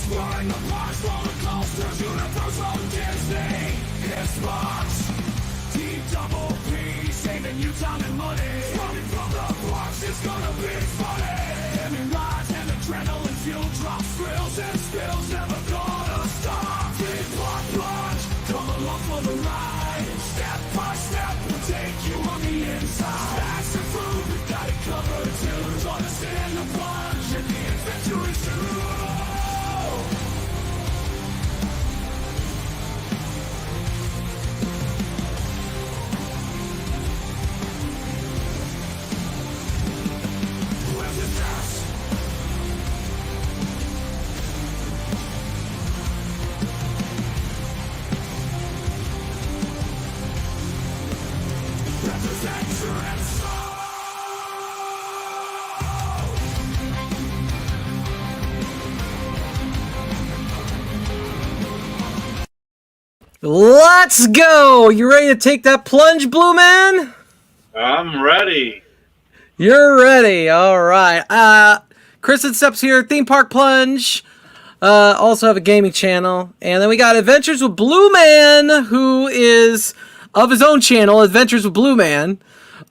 Exploring the Plunge roller coasters, Universal Disney, Xbox, Deep Double P, saving you time and money. Running from the Plunge is gonna be funny. Heavy rides and adrenaline fuel drops, thrills and spills, never gonna stop. Big Plunge, come along for the ride. Step by step, we'll take you on the inside. Snacks and food, we've got it covered too. Join us in the Plunge, and the adventure is true. Let's go! You ready to take that plunge, Blue Man? I'm ready. You're ready. All right. Kristen Steps here, Theme Park Plunge. Also have a gaming channel. And then we got Adventures with Blue Man, who is of his own channel, Adventures with Blue Man.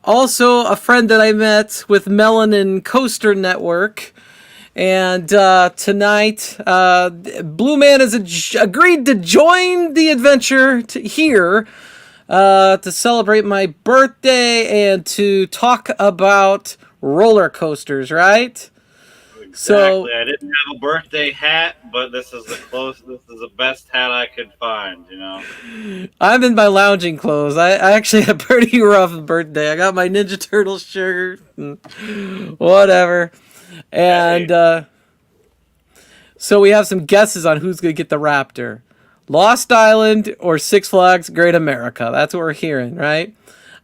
Also a friend that I met with Raptor Coaster Network. And tonight, Blue Man has agreed to join the adventure here to celebrate my birthday and to talk about roller coasters, right? Exactly. So I didn't have a birthday hat, but this is the best hat I could find, you know. I'm in my lounging clothes. I actually had a pretty rough birthday. I got my Ninja Turtle shirt and whatever. And so we have some guesses on who's going to get the Raptor. Lost Island or Six Flags Great America. That's what we're hearing, right?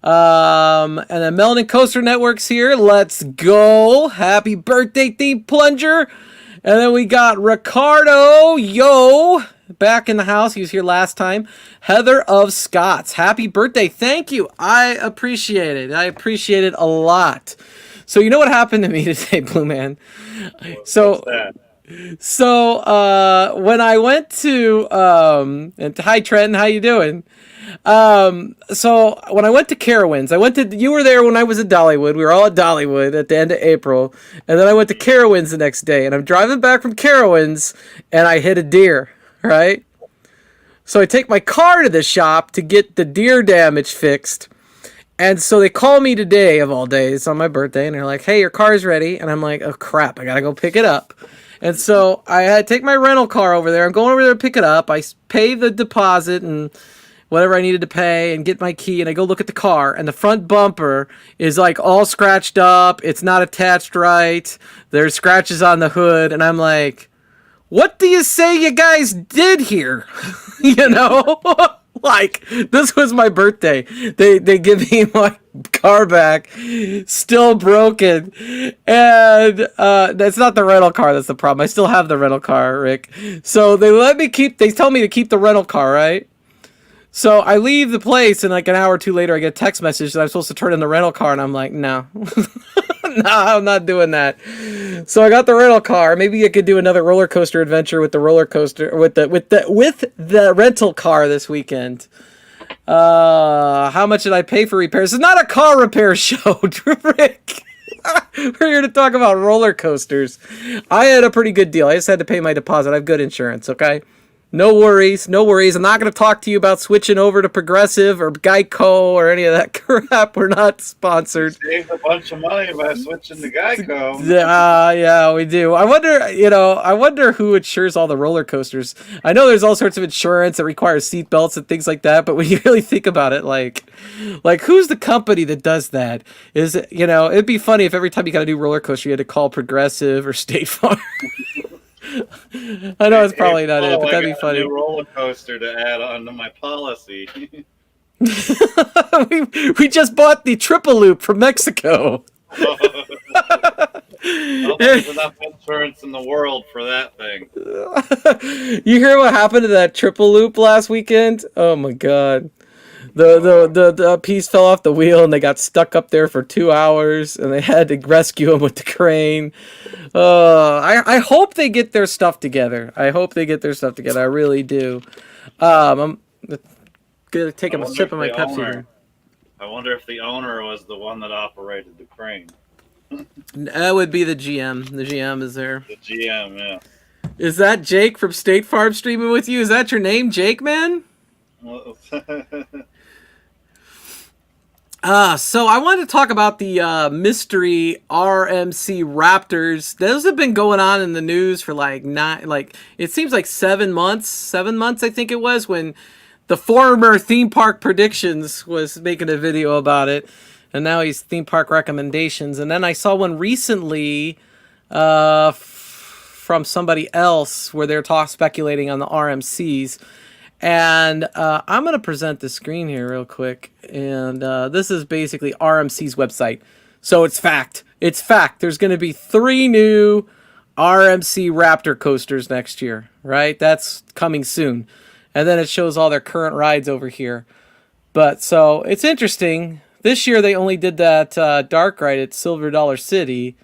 And then Raptor Coaster Network's here. Let's go. Happy birthday, Theme Plunger. And then we got Ricardo, back in the house. He was here last time. Heather of Scots. Happy birthday. Thank you. I appreciate it. I appreciate it a lot. So you know what happened to me today, Blue Man? So when I went to and hi Trenton, how you doing? So when I went to Carowinds, you were there when I was at Dollywood. We were all at Dollywood at the end of April, and then I went to Carowinds the next day, and I'm driving back from Carowinds, and I hit a deer, right? So I take my car to the shop to get the deer damage fixed. And so they call me today, of all days, on my birthday, and they're like, hey, your car's ready. And I'm like, oh, crap, I got to go pick it up. And so I had to take my rental car over there. I'm going over there to pick it up. I pay the deposit and whatever I needed to pay and get my key, and I go look at the car, and the front bumper is like all scratched up. It's not attached right. There's scratches on the hood, and I'm like, what do you say you guys did here? You know? Like, this was my birthday. They give me my car back, still broken. And that's not the rental car that's the problem. I still have the rental car, Rick. So they tell me to keep the rental car, right? So I leave the place, and like an hour or two later, I get a text message that I'm supposed to turn in the rental car, and I'm like, no. No, I'm not doing that. So I got the rental car. Maybe I could do another roller coaster adventure with the roller coaster with the rental car this weekend. How much did I pay for repairs? It's not a car repair show, Rick. We're here to talk about roller coasters. I had a pretty good deal. I just had to pay my deposit. I have good insurance, okay? No worries, no worries. I'm not going to talk to you about switching over to Progressive or Geico or any of that crap. We're not sponsored. Saved a bunch of money by switching to Geico. Yeah, we do. I wonder who insures all the roller coasters. I know there's all sorts of insurance that requires seat belts and things like that, but when you really think about it, like who's the company that does that? Is it, it'd be funny if every time you got a new roller coaster, you had to call Progressive or State Farm. I know it's probably not it, but that'd be funny. A new roller coaster to add onto my policy. we just bought the triple loop from Mexico. Well, there's enough insurance in the world for that thing. You hear what happened to that triple loop last weekend? Oh my god. The piece fell off the wheel and they got stuck up there for 2 hours and they had to rescue him with the crane. I hope they get their stuff together. I really do. I'm gonna take a sip of my Pepsi. I wonder if the owner was the one that operated the crane. That would be the GM. The GM is there. The GM, yeah. Is that Jake from State Farm streaming with you? Is that your name, Jake, man? So I wanted to talk about the mystery RMC Raptors. Those have been going on in the news for it seems like 7 months. 7 months, I think it was, when the former Theme Park Predictions was making a video about it, and now he's Theme Park Recommendations. And then I saw one recently from somebody else where they're speculating on the RMCs. And I'm going to present the screen here real quick. And this is basically RMC's website. So it's fact. It's fact. There's going to be 3 new RMC Raptor coasters next year, right? That's coming soon. And then it shows all their current rides over here. But so it's interesting. This year they only did that dark ride at Silver Dollar City,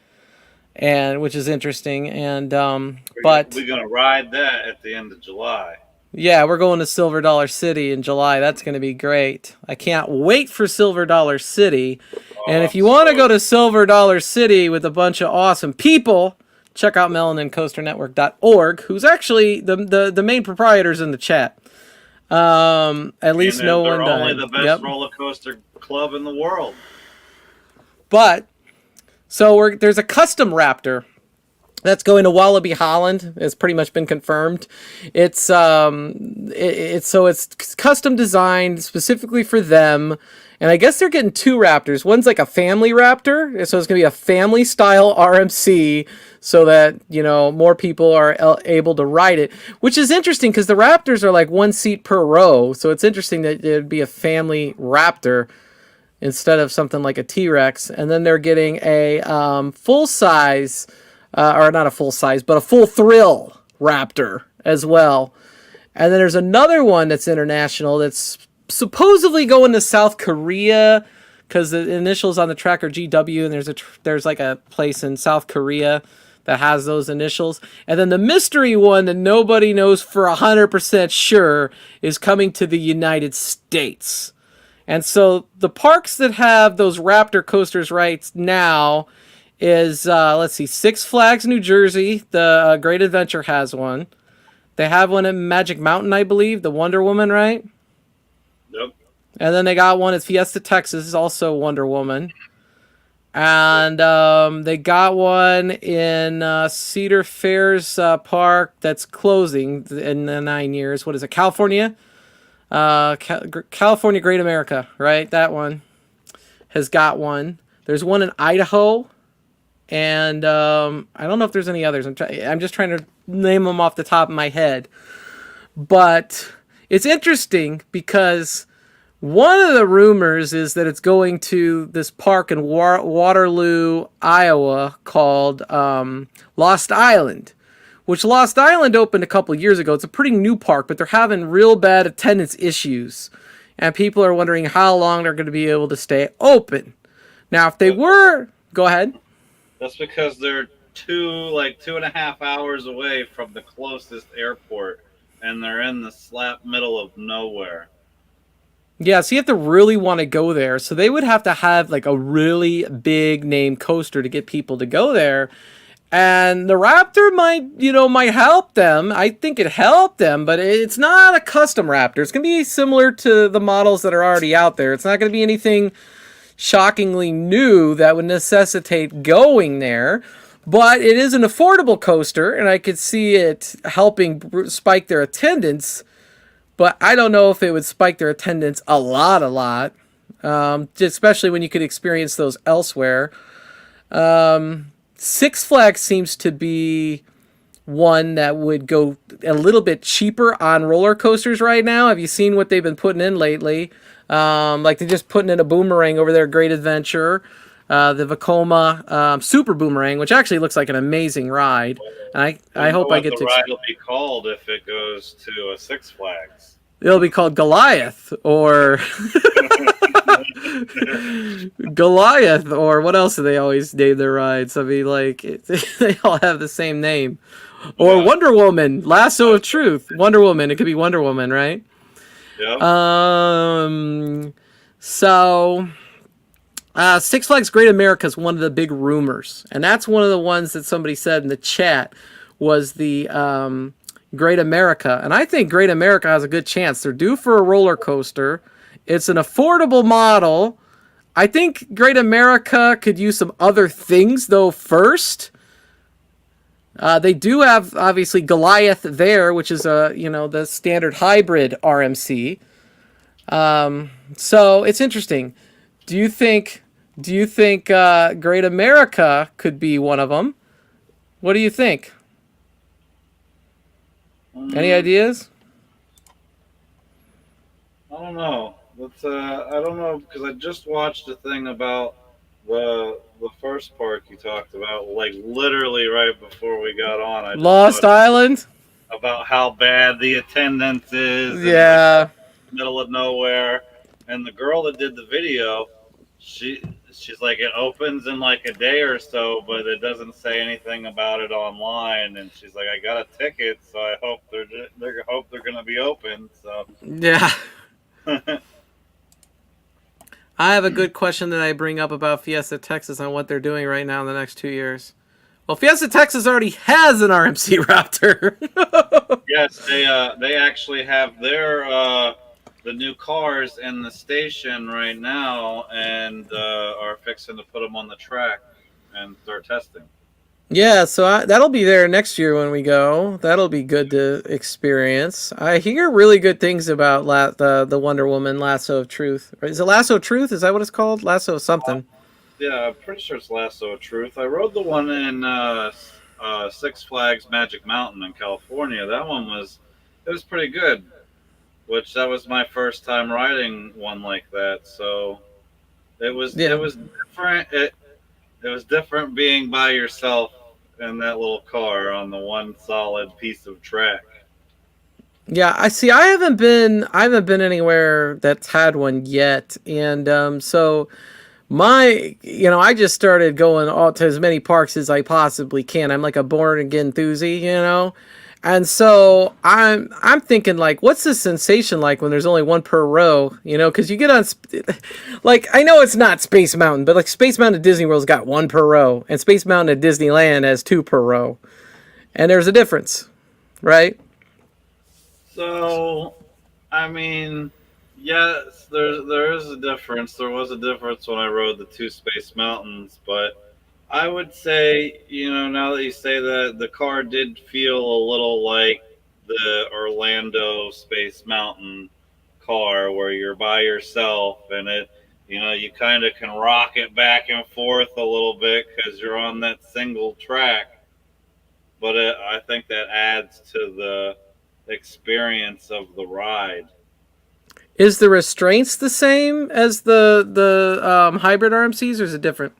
which is interesting. And but we're going to ride that at the end of July. Yeah, we're going to Silver Dollar City in July. That's going to be great. I can't wait for Silver Dollar City. And if you want to go to Silver Dollar City with a bunch of awesome people, check out melanincoasternetwork.org, who's actually the main proprietors in the chat. At least no one died. They're only the best roller coaster club in the world. But, so there's a custom Raptor that's going to Wallaby Holland. It's pretty much been confirmed. It's custom designed specifically for them, and I guess they're getting 2 Raptors. One's like a family Raptor, so it's gonna be a family style RMC, so that more people are able to ride it. Which is interesting because the Raptors are like 1 seat per row, so it's interesting that it'd be a family Raptor instead of something like a T-Rex. And then they're getting a full size. Or not a full size, but a full thrill Raptor as well. And then there's another one that's international that's supposedly going to South Korea because the initials on the track are GW, and there's like a place in South Korea that has those initials. And then the mystery one that nobody knows for 100% sure is coming to the United States. And so the parks that have those Raptor coasters right now is, let's see, Six Flags, New Jersey. The Great Adventure has one. They have one at Magic Mountain, I believe, the Wonder Woman, right? Yep. And then they got one at Fiesta, Texas, also Wonder Woman. And they got one in Cedar Fair's park that's closing in 9 years. What is it, California? California Great America, right? That one has got one. There's one in Idaho. And I don't know if there's any others. I'm just trying to name them off the top of my head. But it's interesting because one of the rumors is that it's going to this park in Waterloo, Iowa called Lost Island, which Lost Island opened a couple years ago. It's a pretty new park, but they're having real bad attendance issues. And people are wondering how long they're going to be able to stay open. Now, if they were... Go ahead. That's because they're 2.5 hours away from the closest airport, and they're in the slap middle of nowhere. Yeah, so you have to really want to go there. So they would have to have like a really big name coaster to get people to go there. And the Raptor might help them. I think it helped them, but it's not a custom Raptor. It's going to be similar to the models that are already out there. It's not going to be anything shockingly new that would necessitate going there. But it is an affordable coaster, and I could see it helping spike their attendance. But I don't know if it would spike their attendance a lot. Especially when you could experience those elsewhere. Six Flags seems to be one that would go a little bit cheaper on roller coasters right now. Have you seen what they've been putting in lately? Like they're just putting in a Boomerang over there, Great Adventure, the Vekoma Super Boomerang, which actually looks like an amazing ride. And I hope I get to. The ride will be called if it goes to a Six Flags. It'll be called Goliath or Goliath, or what else do they always name their rides? I mean, like, they all have the same name. Or yeah. Wonder Woman, Lasso of Truth. Wonder Woman, it could be Wonder Woman, right? Yeah. So, Six Flags Great America is one of the big rumors. And that's one of the ones that somebody said in the chat was the Great America. And I think Great America has a good chance. They're due for a roller coaster. It's an affordable model. I think Great America could use some other things, though, first. They do have, obviously, Goliath there, which is, the standard hybrid RMC. So it's interesting. Do you think Great America could be one of them? What do you think? Any ideas? I don't know. I don't know, because I just watched a thing about the first park you talked about, like literally right before we got on. Lost Island? About how bad the attendance is. Yeah. In the middle of nowhere. And the girl that did the video, she's like, it opens in like a day or so, but it doesn't say anything about it online. And she's like, I got a ticket, so I hope they're going to be open. So yeah. I have a good question that I bring up about Fiesta Texas on what they're doing right now in the next 2 years. Well, Fiesta Texas already has an RMC Raptor. Yes, they actually have their the new cars in the station right now, and are fixing to put them on the track and start testing. Yeah, so that'll be there next year when we go. That'll be good to experience. I hear really good things about the Wonder Woman Lasso of Truth. Is it Lasso of Truth? Is that what it's called? Lasso of something. Yeah, I'm pretty sure it's Lasso of Truth. I rode the one in Six Flags Magic Mountain in California. That one was pretty good. Which that was my first time riding one like that. So it was different. It was different being by yourself in that little car on the one solid piece of track. Yeah, I see. I haven't been anywhere that's had one yet, and so I just started going to as many parks as I possibly can. I'm like a born again enthusiast, and so I'm thinking, like, what's the sensation like when there's only one per row? Because you get on, like, I know it's not Space Mountain, but like Space Mountain at Disney World's got one per row, and Space Mountain at Disneyland has two per row, and there's a difference, right? So, I mean, yes, there is a difference. There was a difference when I rode the two Space Mountains, but I would say, now that you say that, the car did feel a little like the Orlando Space Mountain car, where you're by yourself and you kind of can rock it back and forth a little bit because you're on that single track. But I think that adds to the experience of the ride. Is the restraints the same as the hybrid RMCs, or is it different?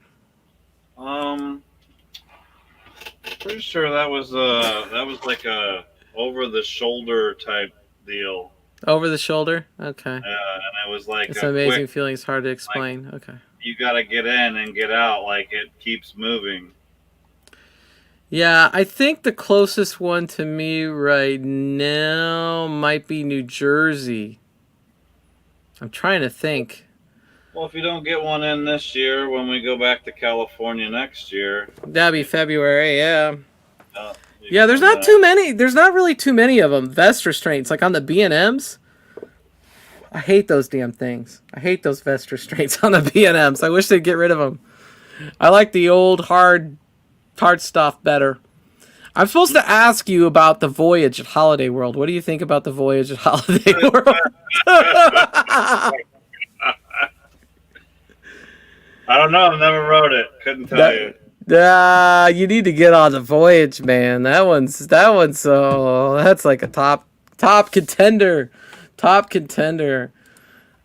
Pretty sure that was like a over the shoulder type deal. Over the shoulder? Okay. And it was like it's an amazing feeling. It's hard to explain. Like, okay. You got to get in and get out. Like, it keeps moving. Yeah, I think the closest one to me right now might be New Jersey. I'm trying to think. Well, if you don't get one in this year, when we go back to California next year, That'd be February, yeah. you Yeah, there's come not back. too many. There's not really too many of them. Vest restraints, like on the B&Ms. I hate those damn things. I hate those vest restraints on the B&Ms. I wish they'd get rid of them. I like the old hard stuff better. I'm supposed to ask you about the voyage at Holiday World. What do you think about the voyage at Holiday World? I don't know. I've never rode it. Couldn't tell you. You need to get on the voyage, man. That's like a top contender. Top contender.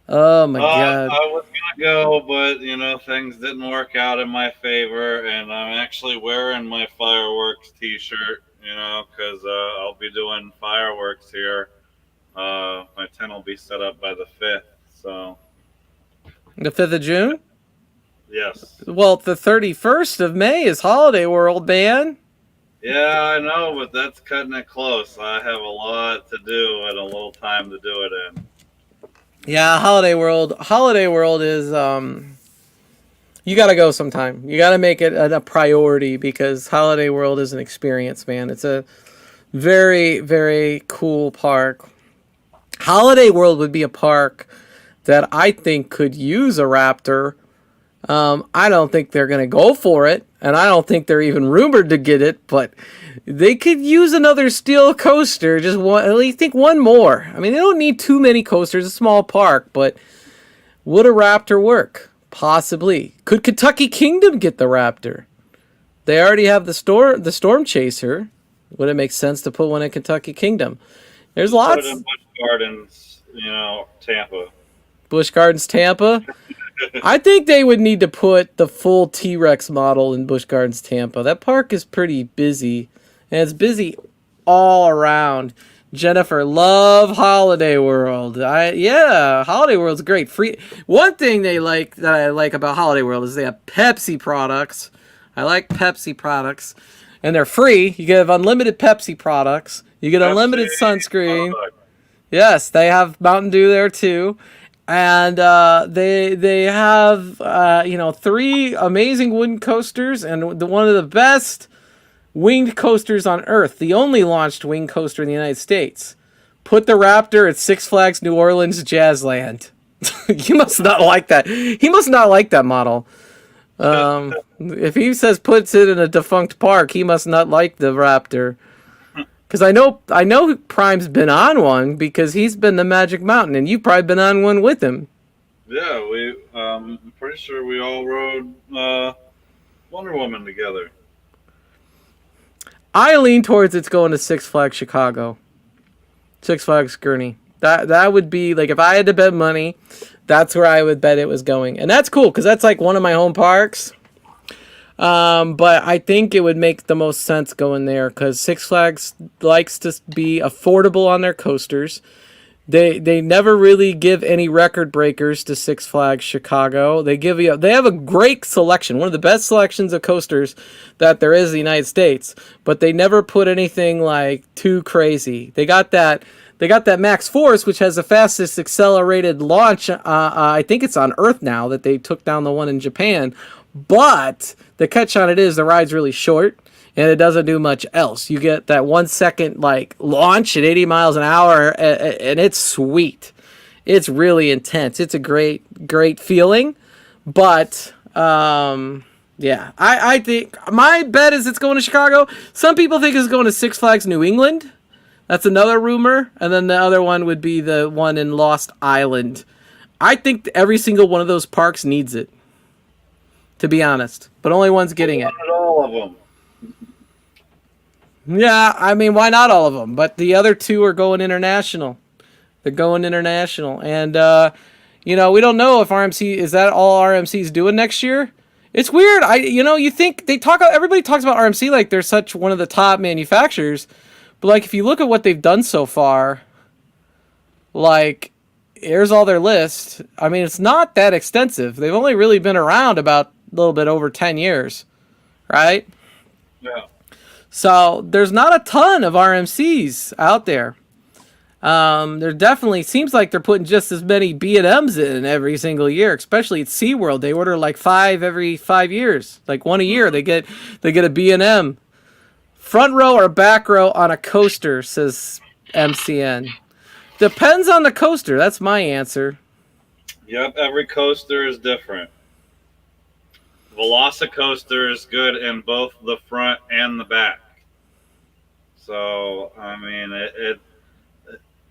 Oh my god. I was gonna go, but things didn't work out in my favor, and I'm actually wearing my fireworks T-shirt. Because I'll be doing fireworks here. My tent will be set up by the 5th. So The 5th of June? yes. Well, the 31st of May is Holiday World, man. Yeah, I know, but that's cutting it close. I have a lot to do and a little time to do it in. Yeah, Holiday World. Holiday World is you got to go sometime. You got to make it a priority because Holiday World is an experience, man. It's a very, very cool park. Holiday World would be a park that I think could use a Raptor. I don't think they're going to go for it, and I don't think they're even rumored to get it, but they could use another steel coaster, just one, at least think one more. I mean, they don't need too many coasters, it's a small park, but would a Raptor work? Possibly. Could Kentucky Kingdom get the Raptor? They already have the Storm Chaser. Would it make sense to put one in Kentucky Kingdom? There's Put lots. it in Busch Gardens, Tampa. Busch Gardens, Tampa. I think they would need to put the full T-Rex model in Busch Gardens, Tampa. That park is pretty busy, and it's busy all around. Jennifer, love Holiday World. Holiday World's great. Free. One thing that I like about Holiday World is they have Pepsi products. I like Pepsi products, and they're free. You get unlimited Pepsi products. You get unlimited sunscreen. Yes, they have Mountain Dew there too. And they have 3 amazing wooden coasters and one of the best winged coasters on Earth. The only launched winged coaster in the United States. Put the Raptor at Six Flags New Orleans Jazzland. You must not like that. He must not like that model. If he says puts it in a defunct park, he must not like the Raptor. Because I know Prime's been on one because he's been the Magic Mountain, and you've probably been on one with him. Yeah, I'm pretty sure we all rode Wonder Woman together. I lean towards it's going to Six Flags Chicago. Six Flags Gurney. That would be, like, if I had to bet money, that's where I would bet it was going. And that's cool, because that's, like, one of my home parks. But I think it would make the most sense going there because Six Flags likes to be affordable on their coasters. They never really give any record breakers to Six Flags Chicago. They have a great selection, one of the best selections of coasters that there is in the United States, but they never put anything like too crazy. They got that Max Force, which has the fastest accelerated launch. I think it's on Earth now that they took down the one in Japan. But the catch on it is the ride's really short and it doesn't do much else. You get that 1 second launch at 80 miles an hour and it's sweet. It's really intense. It's a great feeling. But I think my bet is it's going to Chicago. Some people think it's going to Six Flags New England. That's another rumor. And then the other one would be the one in Lost Island. I think every single one of those parks needs it. To be honest, but only one's getting it. All of them. Yeah, I mean, why not all of them? But the other 2 are going international. They're going international, and we don't know if RMC is that all RMC's doing next year. It's weird. You think everybody talks about RMC like they're such one of the top manufacturers, but like if you look at what they've done so far, like here's all their list. I mean, it's not that extensive. They've only really been around about a little bit over 10 years, right? Yeah. So there's not a ton of RMCs out there. There definitely seems like they're putting just as many B&Ms in every single year, especially at SeaWorld. They order like 5 every 5 years, like one a year. They get a B&M. Front row or back row on a coaster, says MCN. Depends on the coaster. That's my answer. Yep, every coaster is different. Velocicoaster is good in both the front and the back. So I mean,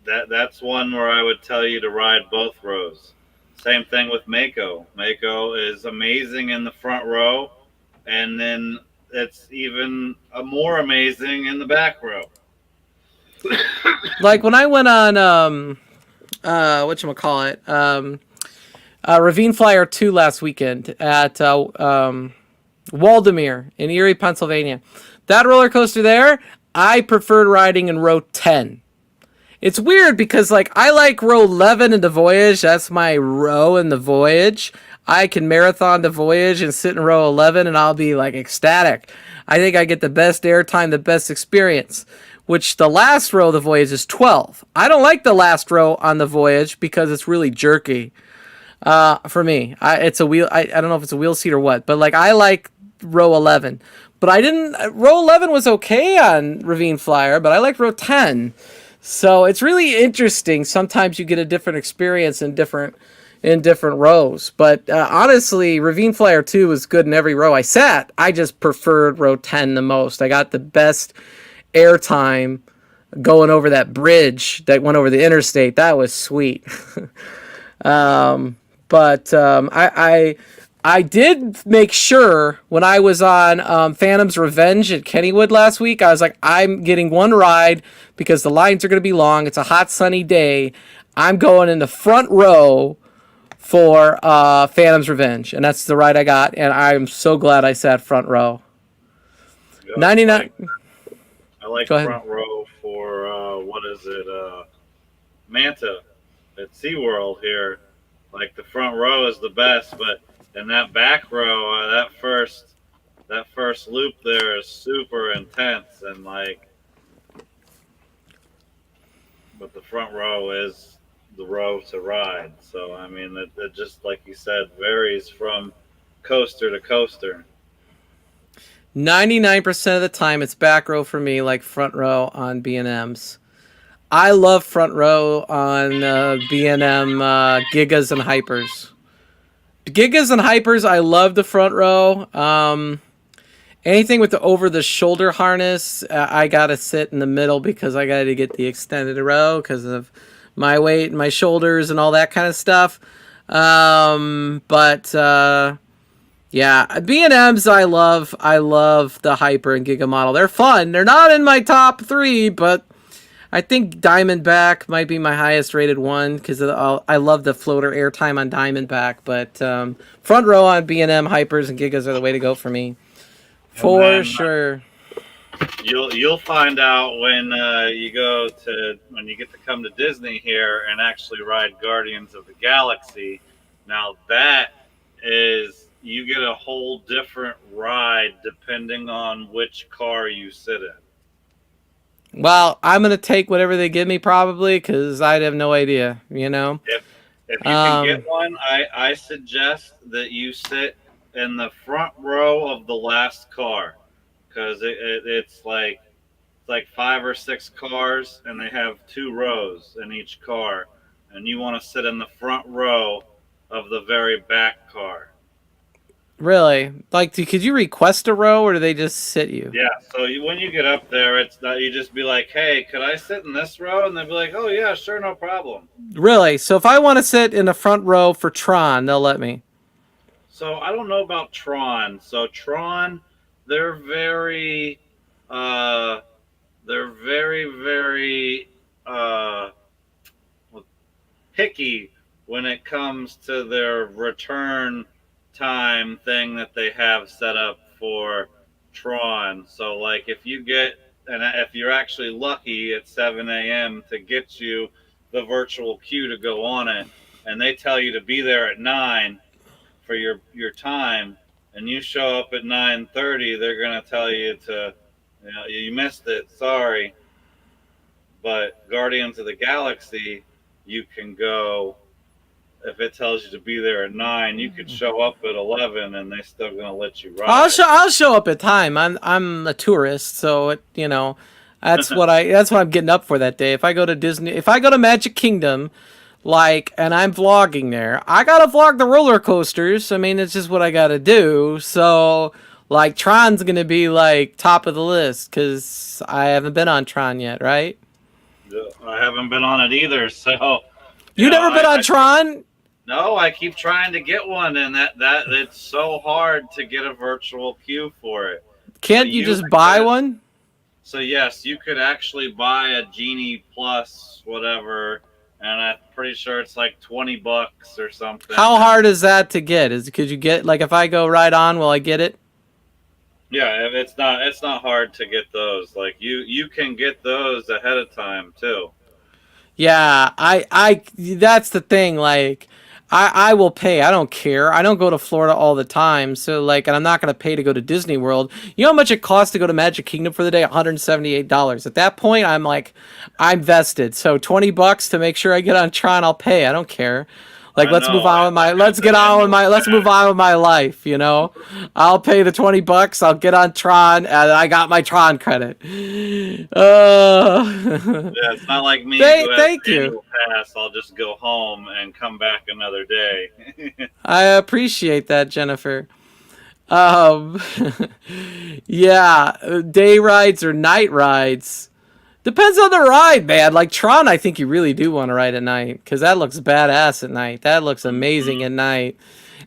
that's one where I would tell you to ride both rows. Same thing with Mako. Mako is amazing in the front row, and then it's even more amazing in the back row. Like when I went on whatchamacallit, Ravine Flyer 2 last weekend at Waldemere in Erie, Pennsylvania. That roller coaster there, I preferred riding in row 10. It's weird because like I like row 11 in the Voyage. That's my row in the Voyage. I can marathon the Voyage and sit in row 11 and I'll be like ecstatic. I think I get the best airtime, the best experience. Which the last row of the Voyage is 12. I don't like the last row on the Voyage because it's really jerky. For me, it's a wheel. I don't know if it's a wheel seat or what, but like I like row 11. But I didn't. Row 11 was okay on Ravine Flyer, but I like row 10. So it's really interesting. Sometimes you get a different experience in different rows. But honestly, Ravine Flyer 2 was good in every row I sat. I just preferred row 10 the most. I got the best airtime going over that bridge that went over the interstate. That was sweet. I did make sure when I was on Phantom's Revenge at Kennywood last week, I was like, I'm getting one ride because the lines are going to be long. It's a hot, sunny day. I'm going in the front row for Phantom's Revenge. And that's the ride I got. And I'm so glad I sat front row. Yep, 99. I like Go ahead. front row for Manta at SeaWorld here. Like the front row is the best, but in that back row, that first loop there is super intense and like, but the front row is the row to ride. So I mean, it just like you said varies from coaster to coaster. 99% of the time, it's back row for me, like front row on B&Ms. I love front row on B&M Gigas and Hypers. Gigas and Hypers, I love the front row. Anything with the over-the-shoulder harness, I gotta sit in the middle because I gotta get the extended row because of my weight and my shoulders and all that kind of stuff. Yeah, B&Ms I love. I love the Hyper and Giga model. They're fun. They're not in my top 3, but I think Diamondback might be my highest rated one because I love the floater airtime on Diamondback. But front row on B&M Hypers and Gigas are the way to go for me, for sure. You'll find out when you get to come to Disney here and actually ride Guardians of the Galaxy. Now that is, you get a whole different ride depending on which car you sit in. Well, I'm gonna take whatever they give me probably because I have no idea. You know. If you can get one, I suggest that you sit in the front row of the last car because it's like 5 or 6 cars and they have 2 rows in each car, and you want to sit in the front row of the very back car. Really? Like, could you request a row, or do they just sit you? Yeah. So when you get up there, it's not, you just be like, "Hey, could I sit in this row?" And they'll be like, "Oh yeah, sure, no problem." Really? So if I want to sit in the front row for Tron, they'll let me. So I don't know about Tron. So Tron, they're very, uh, very picky when it comes to their return time thing that they have set up for Tron. So like if you're actually lucky at 7 a.m. to get you the virtual queue to go on it, and they tell you to be there at 9 for your time, and you show up at 9:30, they're gonna tell you to, you missed it, sorry. But Guardians of the Galaxy, you can go if it tells you to be there at 9, you could show up at 11, and they're still gonna let you ride. I'll show up at time. I'm a tourist, so that's what I'm getting up for that day. If I go to Disney, if I go to Magic Kingdom, and I'm vlogging there, I gotta vlog the roller coasters. I mean, it's just what I gotta do. So Tron's gonna be top of the list because I haven't been on Tron yet, right? I haven't been on it either, so you never been on Tron? No, I keep trying to get one, and that it's so hard to get a virtual queue for it. Can't you just buy one? So yes, you could actually buy a Genie Plus, whatever, and I'm pretty sure it's like $20 or something. How hard is that to get? Could you get if I go right on, will I get it? Yeah, it's not hard to get those. You can get those ahead of time too. Yeah, I that's the thing. I will pay. I don't care. I don't go to Florida all the time. So and I'm not going to pay to go to Disney World. You know how much it costs to go to Magic Kingdom for the day? $178. At that point, I'm vested. So $20 to make sure I get on Tron, I'll pay. I don't care. Let's move on with my life, I'll pay the $20, I'll get on Tron, and I got my Tron credit. Yeah, it's not like me. Thank you. Pass. I'll just go home and come back another day. I appreciate that, Jennifer. Yeah, day rides or night rides. Depends on the ride, man. Tron, I think you really do want to ride at night because that looks badass at night. That looks amazing at night.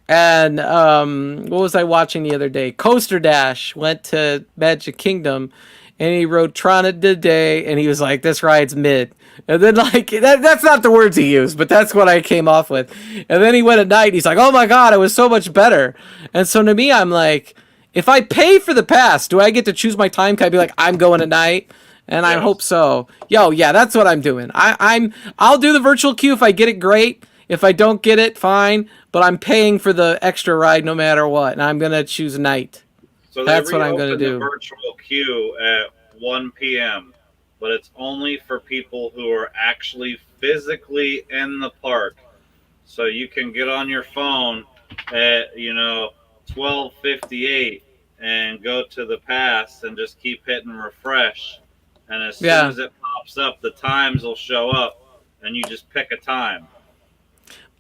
And what was I watching the other day? Coaster Dash went to Magic Kingdom, and he rode Tron at the day, and he was like, "This ride's mid." And then that's not the words he used, but that's what I came off with. And then he went at night, and he's like, "Oh my god, it was so much better." And so to me, I'm like, if I pay for the pass, do I get to choose my time? Can I be like, I'm going at night? And yes. I hope so. Yeah, that's what I'm doing. I'll do the virtual queue if I get it, great. If I don't get it, fine. But I'm paying for the extra ride no matter what, and I'm gonna choose night. So that's what I'm gonna do. The virtual queue at 1 p.m., but it's only for people who are actually physically in the park. So you can get on your phone at 12:58 and go to the pass and just keep hitting refresh. And as soon as it pops up, the times will show up, and you just pick a time.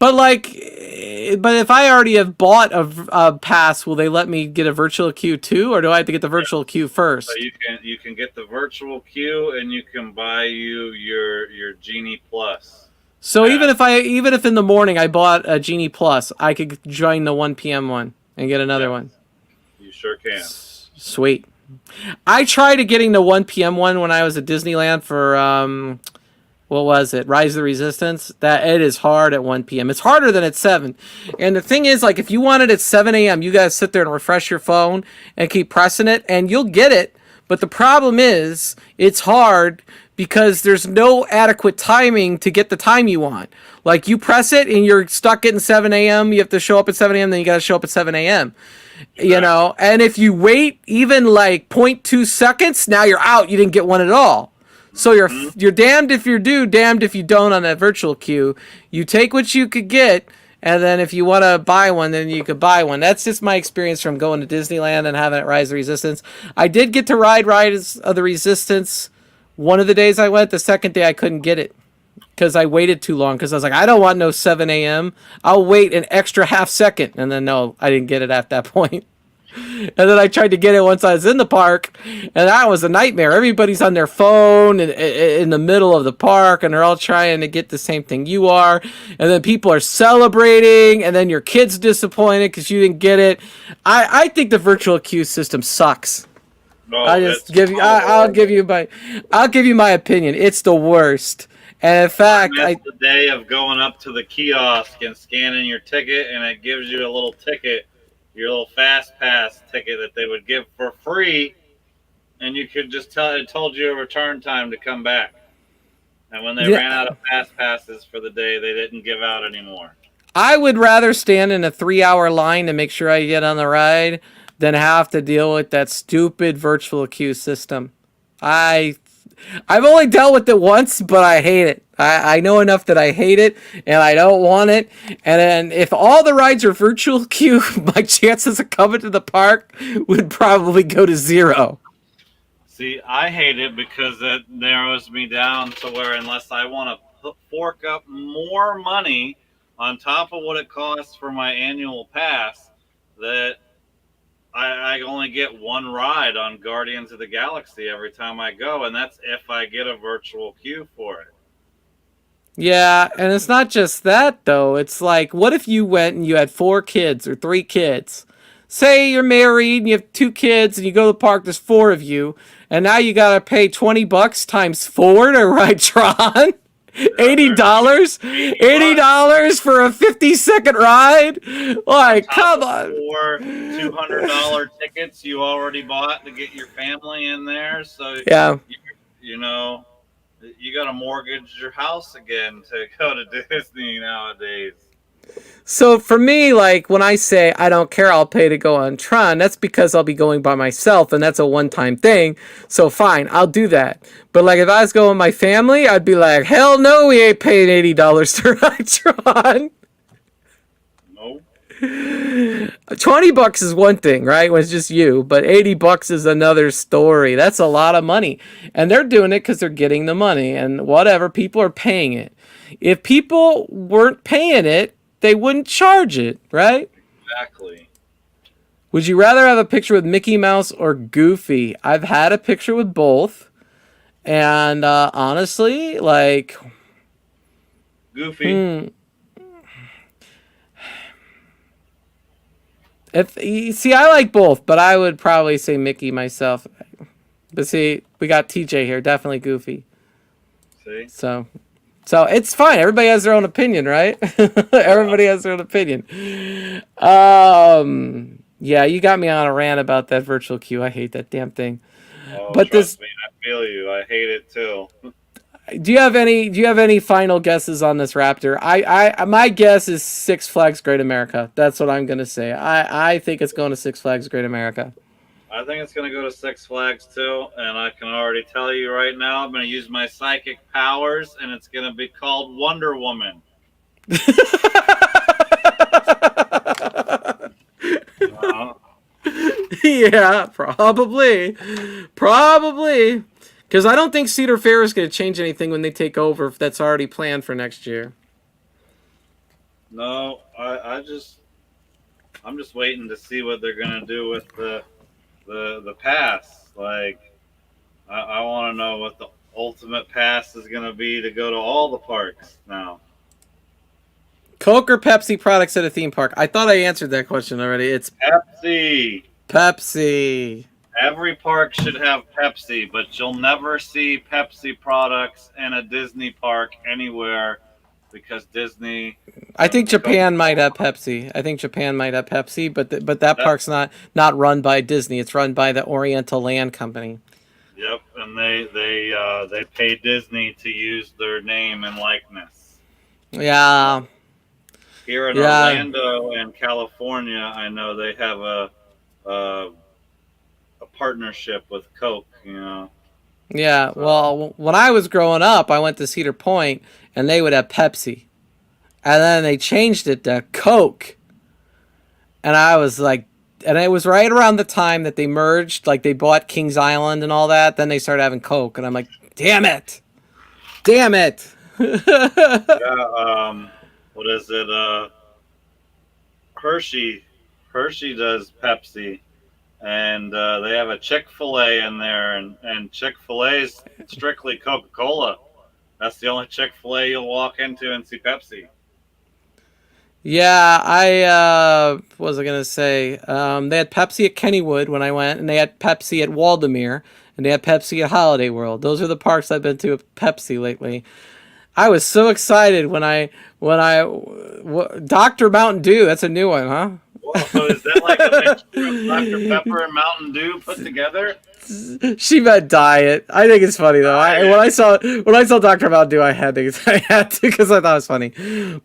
But if I already have bought a pass, will they let me get a virtual queue too, or do I have to get the virtual queue first? So you can get the virtual queue, and you can buy your Genie Plus. So even if in the morning I bought a Genie Plus, I could join the 1 p.m. one and get another one. You sure can. Sweet. I tried getting the 1 p.m. one when I was at Disneyland for what was it? Rise of the Resistance. That it is hard at 1 p.m. It's harder than at 7. And the thing is, if you want it at 7 a.m., you guys sit there and refresh your phone and keep pressing it, and you'll get it. But the problem is, it's hard because there's no adequate timing to get the time you want. You press it and you're stuck getting 7 a.m. You have to show up at 7 a.m. Then you got to show up at 7 a.m. And if you wait even 0.2 seconds, now you're out. You didn't get one at all. So you're damned if you do, damned if you don't on that virtual queue. You take what you could get, and then if you want to buy one, then you could buy one. That's just my experience from going to Disneyland and having it Rise of the Resistance. I did get to ride Rise of the Resistance one of the days I went. The second day I couldn't get it because I waited too long because I was like, I don't want no 7 a.m. I'll wait an extra half second. And then no, I didn't get it at that point. And then I tried to get it once I was in the park, and that was a nightmare. Everybody's on their phone in the middle of the park, and they're all trying to get the same thing you are. And then people are celebrating, and then your kid's disappointed because you didn't get it. I think the virtual queue system sucks. No, I'll give you my opinion. It's the worst. And in fact, the day of going up to the kiosk and scanning your ticket, and it gives you a little ticket. Your little fast pass ticket that they would give for free, and you could just it told you a return time to come back. And when they ran out of fast passes for the day, they didn't give out anymore. I would rather stand in a 3-hour line to make sure I get on the ride than have to deal with that stupid virtual queue system. I've only dealt with it once, but I hate it. I know enough that I hate it, and I don't want it. And then if all the rides are virtual queue, my chances of coming to the park would probably go to 0. See, I hate it because it narrows me down to where unless I want to fork up more money on top of what it costs for my annual pass, that I only get one ride on Guardians of the Galaxy every time I go, and that's if I get a virtual queue for it. Yeah, and it's not just that, though. It's like, what if you went and you had 4 kids or 3 kids? Say you're married and you have 2 kids and you go to the park, there's 4 of you, and now you gotta pay $20 times 4 to ride Tron? $80? $80 for a 50-second ride? Like, come on. Or $200 tickets you already bought to get your family in there. So, Yeah. you know, you got to mortgage your house again to go to Disney nowadays. So for me, like, when I say I don't care, I'll pay to go on Tron, that's because I'll be going by myself, and that's a one-time thing. So fine, I'll do that. But like, if I was going with my family, I'd be like, hell no, we ain't paying $80 to ride Tron. Nope. $20 is one thing, right? When it's just you, but $80 is another story. That's a lot of money, and they're doing it because they're getting the money, and whatever, people are paying it. If people weren't paying it, they wouldn't charge it, right? Exactly. Would you rather have a picture with Mickey Mouse or Goofy? I've had a picture with both, and honestly, like, Goofy. If you see, I like both, but I would probably say Mickey myself. But see, we got TJ here, definitely Goofy. See? So it's fine. Everybody has their own opinion, right? Everybody has their own opinion. Yeah, you got me on a rant about that virtual queue. I hate that damn thing. Oh, But trust me, I feel you. I hate it too. do you have any final guesses on this Raptor? My guess is Six Flags Great America. That's what I'm gonna say. I think it's going to Six Flags Great America. I think it's going to go to Six Flags too, and I can already tell you right now, I'm going to use my psychic powers, and it's going to be called Wonder Woman. Yeah, probably. Because I don't think Cedar Fair is going to change anything when they take over if that's already planned for next year. No, I'm just waiting to see what they're going to do with the pass. Like, I want to know what the ultimate pass is going to be to go to all the parks now. Coke or Pepsi products at a theme park? I thought I answered that question already. It's Pepsi. Pepsi. Every park should have Pepsi, but you'll never see Pepsi products in a Disney park anywhere because Disney. I think Japan might have Pepsi. But that park's not run by Disney. It's run by the Oriental Land Company. Yep, and they pay Disney to use their name and likeness. Yeah. Here in Orlando and California, I know they have a partnership with Coke. You know. Yeah. Well, when I was growing up, I went to Cedar Point, and they would have Pepsi. And then they changed it to Coke. And I was like, and it was right around the time that they merged, like they bought Kings Island and all that. Then they started having Coke. And I'm like, damn it. Yeah, what is it? Hershey does Pepsi. And they have a Chick-fil-A in there. And Chick-fil-A is strictly Coca-Cola. That's the only Chick-fil-A you'll walk into and see Pepsi. Yeah, what was I going to say? They had Pepsi at Kennywood when I went, and they had Pepsi at Waldemere, and they had Pepsi at Holiday World. Those are the parks I've been to with Pepsi lately. I was so excited when Dr. Mountain Dew, that's a new one, huh? Whoa, so is that like a mixture of Dr. Pepper and Mountain Dew put together? She meant diet. I think it's funny though. When I saw Dr. Mountain Dew, I had to because I thought it was funny.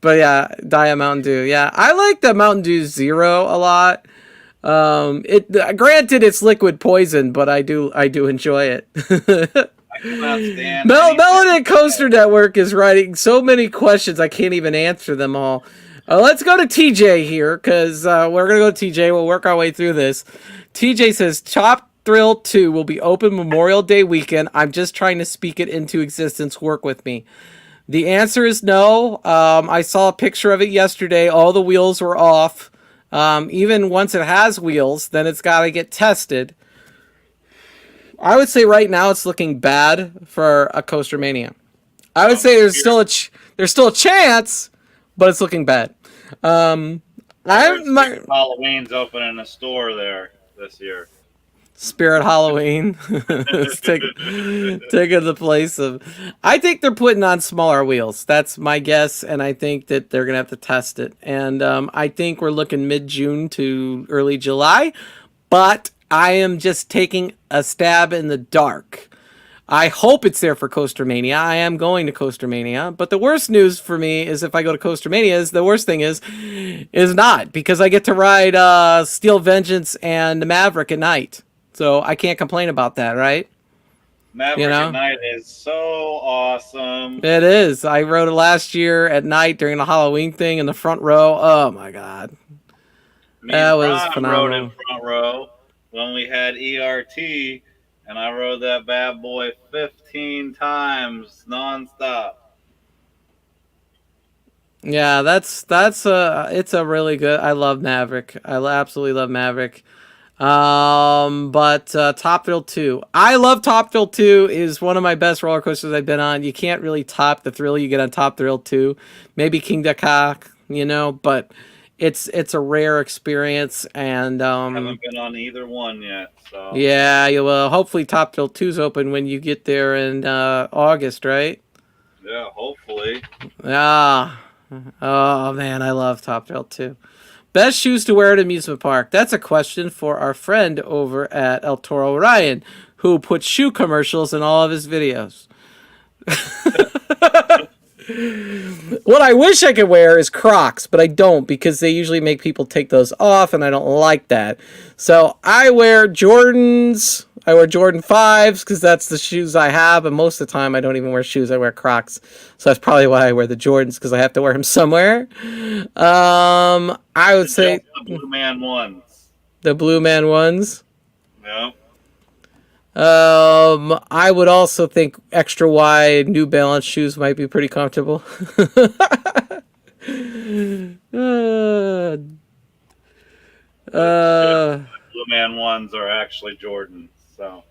But yeah, diet Mountain Dew. Yeah, I like the Mountain Dew Zero a lot. Granted it's liquid poison, but I do enjoy it. I cannot stand anything. Melanin Coaster Network is writing so many questions I can't even answer them all. Let's go to TJ here because we're gonna go to TJ. We'll work our way through this. TJ says Top Thrill 2 will be open Memorial Day weekend. I'm just trying to speak it into existence. Work with me. The answer is no. I saw a picture of it yesterday. All the wheels were off. Even once it has wheels, then it's got to get tested. I would say right now it's looking bad for a Coaster Mania. I would say there's still a chance, but it's looking bad. Halloween's opening a store there this year. Spirit Halloween. It's taking the place of... I think they're putting on smaller wheels. That's my guess, and I think that they're going to have to test it. And I think we're looking mid-June to early July, but I am just taking a stab in the dark. I hope it's there for Coaster Mania. I am going to Coaster Mania, but the worst news for me is if I go to Coaster Mania, the worst thing is not, because I get to ride Steel Vengeance and Maverick at night. So I can't complain about that, right? Maverick at night is so awesome. It is. I rode it last year at night during the Halloween thing in the front row. Oh my god, that was phenomenal. Rode in front row when we had ERT, and I rode that bad boy 15 times nonstop. Yeah, it's a really good. I love Maverick. I absolutely love Maverick. But Top Thrill 2. I love Top Thrill 2. Is one of my best roller coasters I've been on. You can't really top the thrill you get on Top Thrill 2. Maybe King Dakar, but it's a rare experience, and I haven't been on either one yet. So yeah, you will. Hopefully Top Thrill 2's open when you get there in August, right? Yeah, hopefully. Ah. Oh man, I love Top Thrill 2. Best shoes to wear at amusement park? That's a question for our friend over at El Toro Ryan, who puts shoe commercials in all of his videos. What I wish I could wear is Crocs, but I don't because they usually make people take those off, and I don't like that. So I wear Jordans. I wear Jordan 5s because that's the shoes I have, and most of the time I don't even wear shoes. I wear Crocs. So that's probably why I wear the Jordans, because I have to wear them somewhere. I would say the Blue Man ones. The Blue Man ones? Yeah. I would also think extra wide New Balance shoes might be pretty comfortable. Blue Man ones are actually Jordans. So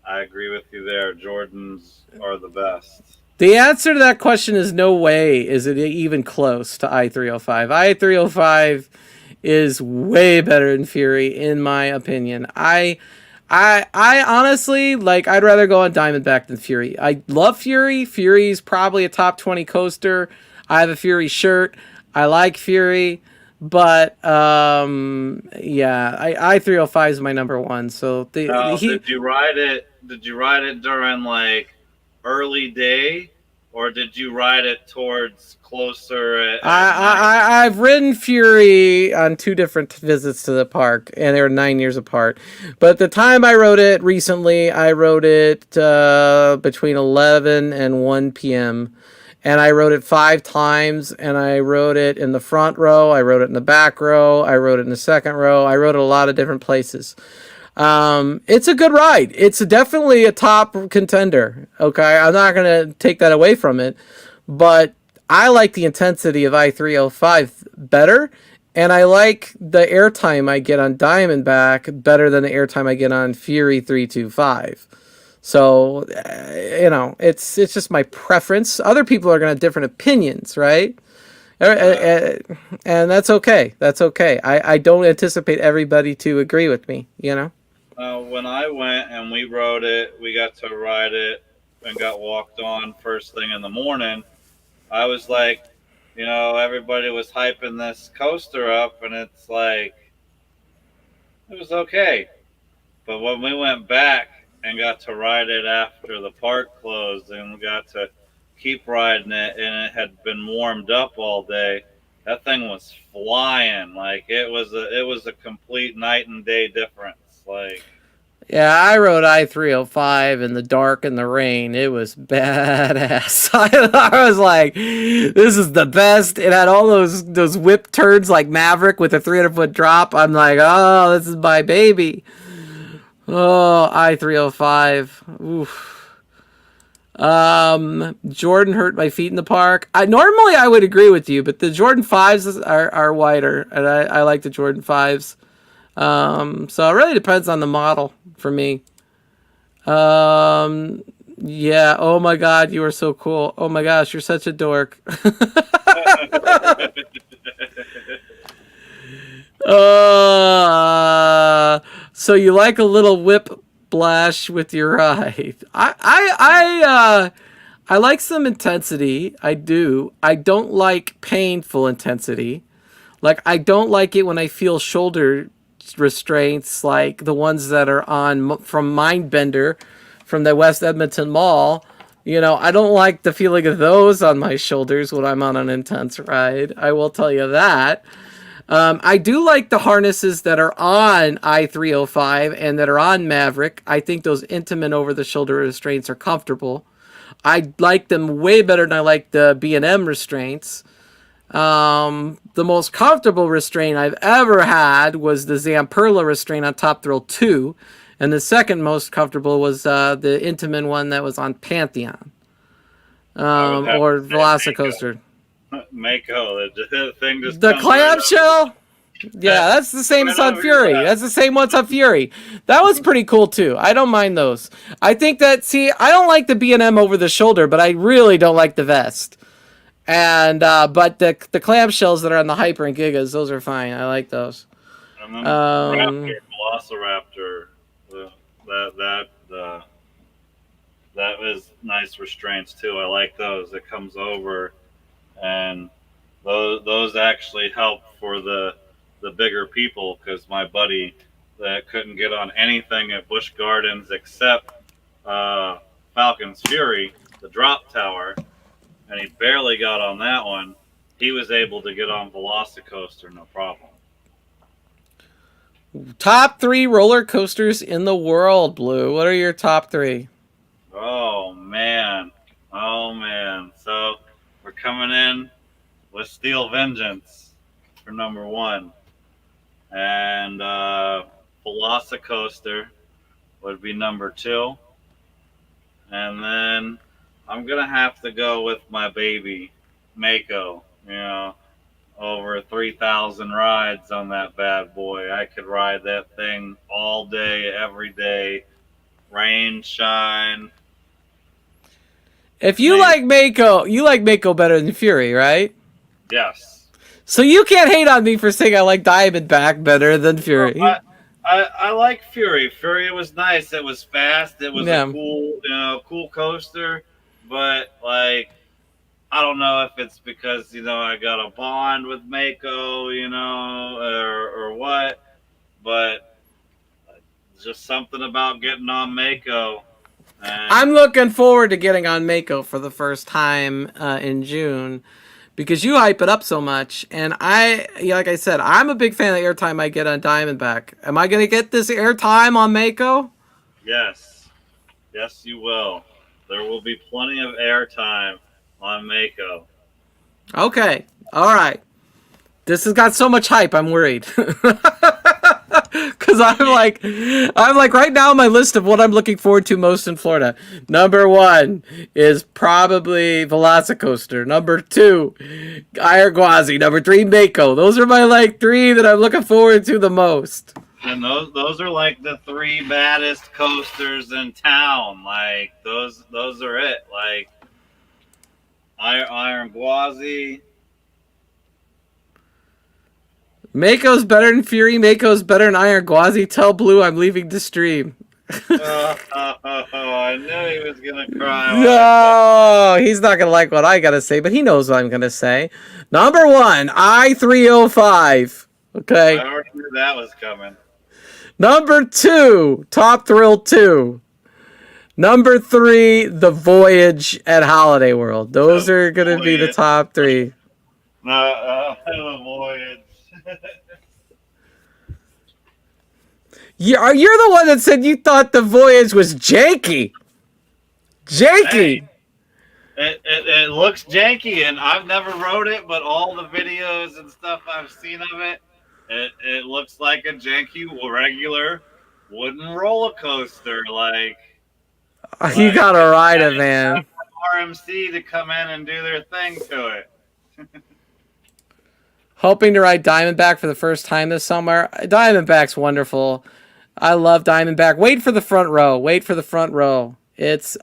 I agree with you there. Jordans are the best. The answer to that question is no way is it even close to I-305. I-305 is way better than Fury, in my opinion. I honestly, I'd rather go on Diamondback than Fury. I love Fury. Fury's probably a top 20 coaster. I have a Fury shirt. I like Fury. But yeah, I-305 is my number one. So did you ride it? Did you ride it during early day, or did you ride it towards closer? I've ridden Fury on 2 different visits to the park, and they were 9 years apart. But the time I rode it recently, I rode it between 11 and 1 p.m. And I rode it 5 times, and I rode it in the front row, I rode it in the back row, I rode it in the second row, I rode it a lot of different places. It's a good ride. It's definitely a top contender, okay? I'm not going to take that away from it, but I like the intensity of I-305 better, and I like the airtime I get on Diamondback better than the airtime I get on Fury 325. So, it's just my preference. Other people are going to have different opinions, right? And that's okay. That's okay. I don't anticipate everybody to agree with me, When I went and we rode it, we got to ride it and got walked on first thing in the morning. I was like, everybody was hyping this coaster up, and it's like, it was okay. But when we went back and got to ride it after the park closed, and we got to keep riding it, and it had been warmed up all day, that thing was flying. It was a complete night and day difference. Yeah, I rode I-305 in the dark and the rain. It was badass. I was like, this is the best. It had all those whip turns like Maverick with a 300-foot drop. I'm like, oh, this is my baby. Oh, I-305. Oof. Jordan hurt my feet in the park. Normally I would agree with you, but the Jordan 5s are wider, and I like the Jordan 5s. So it really depends on the model for me. Yeah. Oh my God, you are so cool. Oh my gosh, you're such a dork. So you like a little whip blash with your ride? I like some intensity. I do. I don't like painful intensity. Like I don't like it when I feel shoulder restraints like the ones that are on from Mindbender from the West Edmonton Mall. You know, I don't like the feeling of those on my shoulders when I'm on an intense ride. I will tell you that. I do like the harnesses that are on I-305 and that are on Maverick. I think those intimate over-the-shoulder restraints are comfortable. I like them way better than I like the B&M restraints. The most comfortable restraint I've ever had was the Zamperla restraint on Top Thrill 2. And the second most comfortable was the Intamin one that was on Pantheon. Or Velocicoaster. Mako, the thing just The comes right clamshell? Yeah, that's the same as on Fury. That's the same one's on Fury. That was pretty cool too. I don't mind those. I think that, see, I don't like the B&M over the shoulder, but I really don't like the vest. And but the clamshells that are on the Hyper and Gigas, those are fine. I like those. And then Raptor, Velociraptor, that was nice restraints too. I like those. It comes over, and those actually help for the bigger people, because my buddy that couldn't get on anything at Busch Gardens except Falcon's Fury, the drop tower, and he barely got on that one. He was able to get on Velocicoaster, no problem. Top 3 roller coasters in the world, Blue. What are your top 3? Oh man, oh man. So we're coming in with Steel Vengeance for number 1, and Velocicoaster would be number 2, and then I'm gonna have to go with my baby, Mako. You know, over 3,000 rides on that bad boy. I could ride that thing all day, every day, rain, shine. If you like Mako, you like Mako better than Fury, right? Yes. So you can't hate on me for saying I like Diamondback better than Fury. I like Fury. Fury was nice. It was fast. It was a cool coaster. But like, I don't know if it's because I got a bond with Mako, or what. But just something about getting on Mako. I'm looking forward to getting on Mako for the first time in June, because you hype it up so much, and like I said, I'm a big fan of the airtime I get on Diamondback. Am I going to get this airtime on Mako? Yes. Yes, you will. There will be plenty of airtime on Mako. Okay. All right. This has got so much hype, I'm worried. Because I'm like right now on my list of what I'm looking forward to most in Florida. Number 1 is probably Velocicoaster. Number 2, Ayergwazi. Number 3, Mako. Those are my 3 that I'm looking forward to the most. And those are like the 3 baddest coasters in town. Like those are it. Like Ayergwazi. Mako's better than Fury. Mako's better than Ayergwazi. Tell Blue I'm leaving the stream. I knew he was gonna cry. No, he's not gonna like what I gotta say, but he knows what I'm gonna say. Number 1, I-305. Okay. I already knew that was coming. Number 2, Top Thrill 2. Number 3, The Voyage at Holiday World. Those are gonna be the top 3. The Voyage. You're the one that said you thought the Voyage was janky. Janky. Hey, it looks janky, and I've never rode it, but all the videos and stuff I've seen of it, it looks like a janky regular wooden roller coaster. You gotta ride it, it's man. time for RMC to come in and do their thing to it. Hoping to ride Diamondback for the first time this summer. Diamondback's wonderful. I love Diamondback. Wait for the front row. Wait for the front row. It's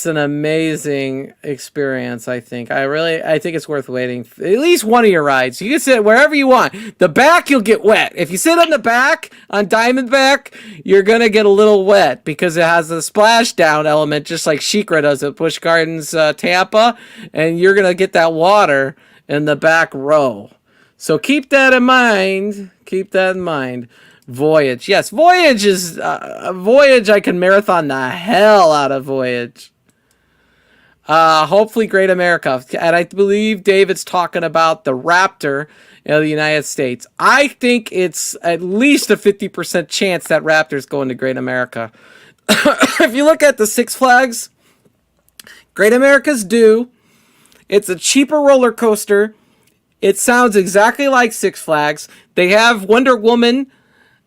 an amazing experience, I think. I think it's worth waiting. At least one of your rides. You can sit wherever you want. The back, you'll get wet. If you sit on the back on Diamondback, you're going to get a little wet because it has a splashdown element, just like SheiKra does at Busch Gardens Tampa, and you're going to get that water in the back row. So keep that in mind. Keep that in mind. Voyage. Yes, Voyage is Voyage. I can marathon the hell out of Voyage. Hopefully Great America. And I believe David's talking about the Raptor in the United States. I think it's at least a 50% chance that Raptor's going to Great America. If you look at the Six Flags, Great America's due. It's a cheaper roller coaster. It sounds exactly like Six Flags. They have Wonder Woman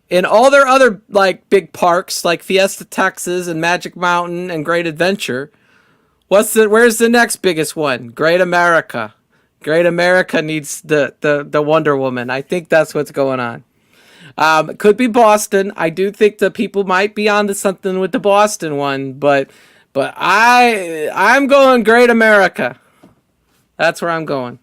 in all their other like big parks, like Fiesta Texas and Magic Mountain and Great Adventure. Where's the next biggest one? Great America. Great America needs the Wonder Woman. I think that's what's going on. It could be Boston. I do think that people might be onto something with the Boston one, but I'm going Great America. That's where I'm going.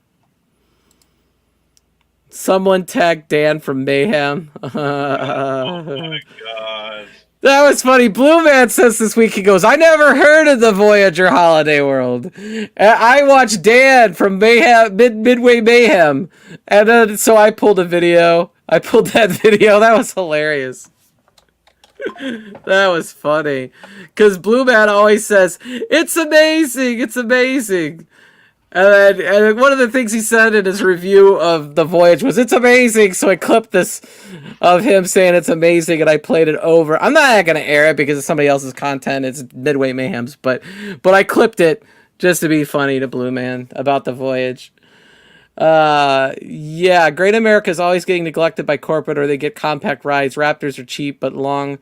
Someone tagged Dan from Mayhem. Oh my god. That was funny. Blue Man says this week, he goes, I never heard of the Voyager Holiday World. I watched Dan from Mayhem, Midway Mayhem. And so I pulled a video. I pulled that video. That was hilarious. That was funny. Because Blue Man always says, it's amazing. It's amazing. And one of the things he said in his review of The Voyage was, it's amazing. So I clipped this of him saying it's amazing, and I played it over. I'm not going to air it because it's somebody else's content. It's Midway Mayhem's. But I clipped it just to be funny to Blue Man about The Voyage. Yeah, Great America is always getting neglected by corporate, or they get compact rides. Raptors are cheap, but long,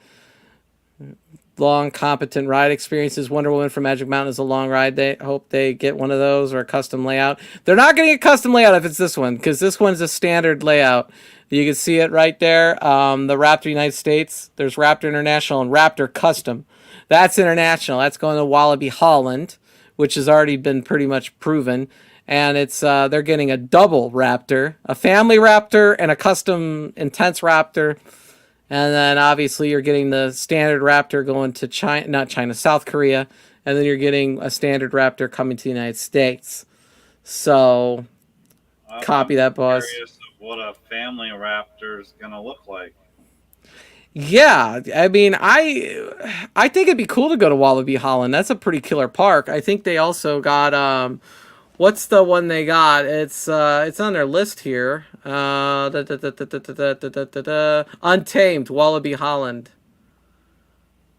competent ride experiences. Wonder Woman from Magic Mountain is a long ride. They hope they get one of those or a custom layout. They're not getting a custom layout if it's this one, because this one's a standard layout. You can see it right there. The Raptor United States. There's Raptor International and Raptor Custom. That's international. That's going to Wallaby Holland, which has already been pretty much proven. And it's they're getting a double Raptor, a family Raptor, and a custom intense Raptor. And then obviously you're getting the standard Raptor going to China, not China, South Korea. And then you're getting a standard Raptor coming to the United States. So copy that, boss. I'm curious of what a family Raptor is going to look like. Yeah, I mean, I think it'd be cool to go to Wallaby Holland. That's a pretty killer park. I think they also got what's the one they got? It's on their list here. Untamed Wallaby Holland.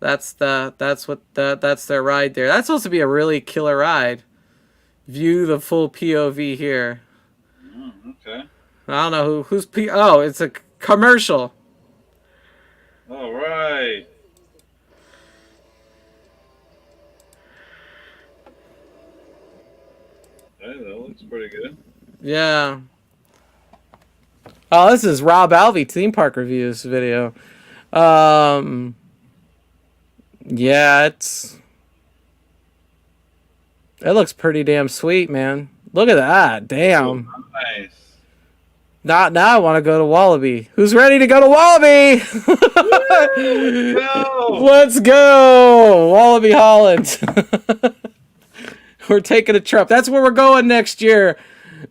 That's their ride there. That's supposed to be a really killer ride. View the full POV here. Okay. I don't know who's oh, it's a commercial. All right. Hey, that looks pretty good. Yeah. Oh, this is Rob Alvey theme park reviews video. Yeah, it looks pretty damn sweet, man. Look at that. Damn. Oh, nice. Now I want to go to Wallaby. Who's ready to go to Wallaby? Go! Let's go. Wallaby Holland. We're taking a trip. That's where we're going next year.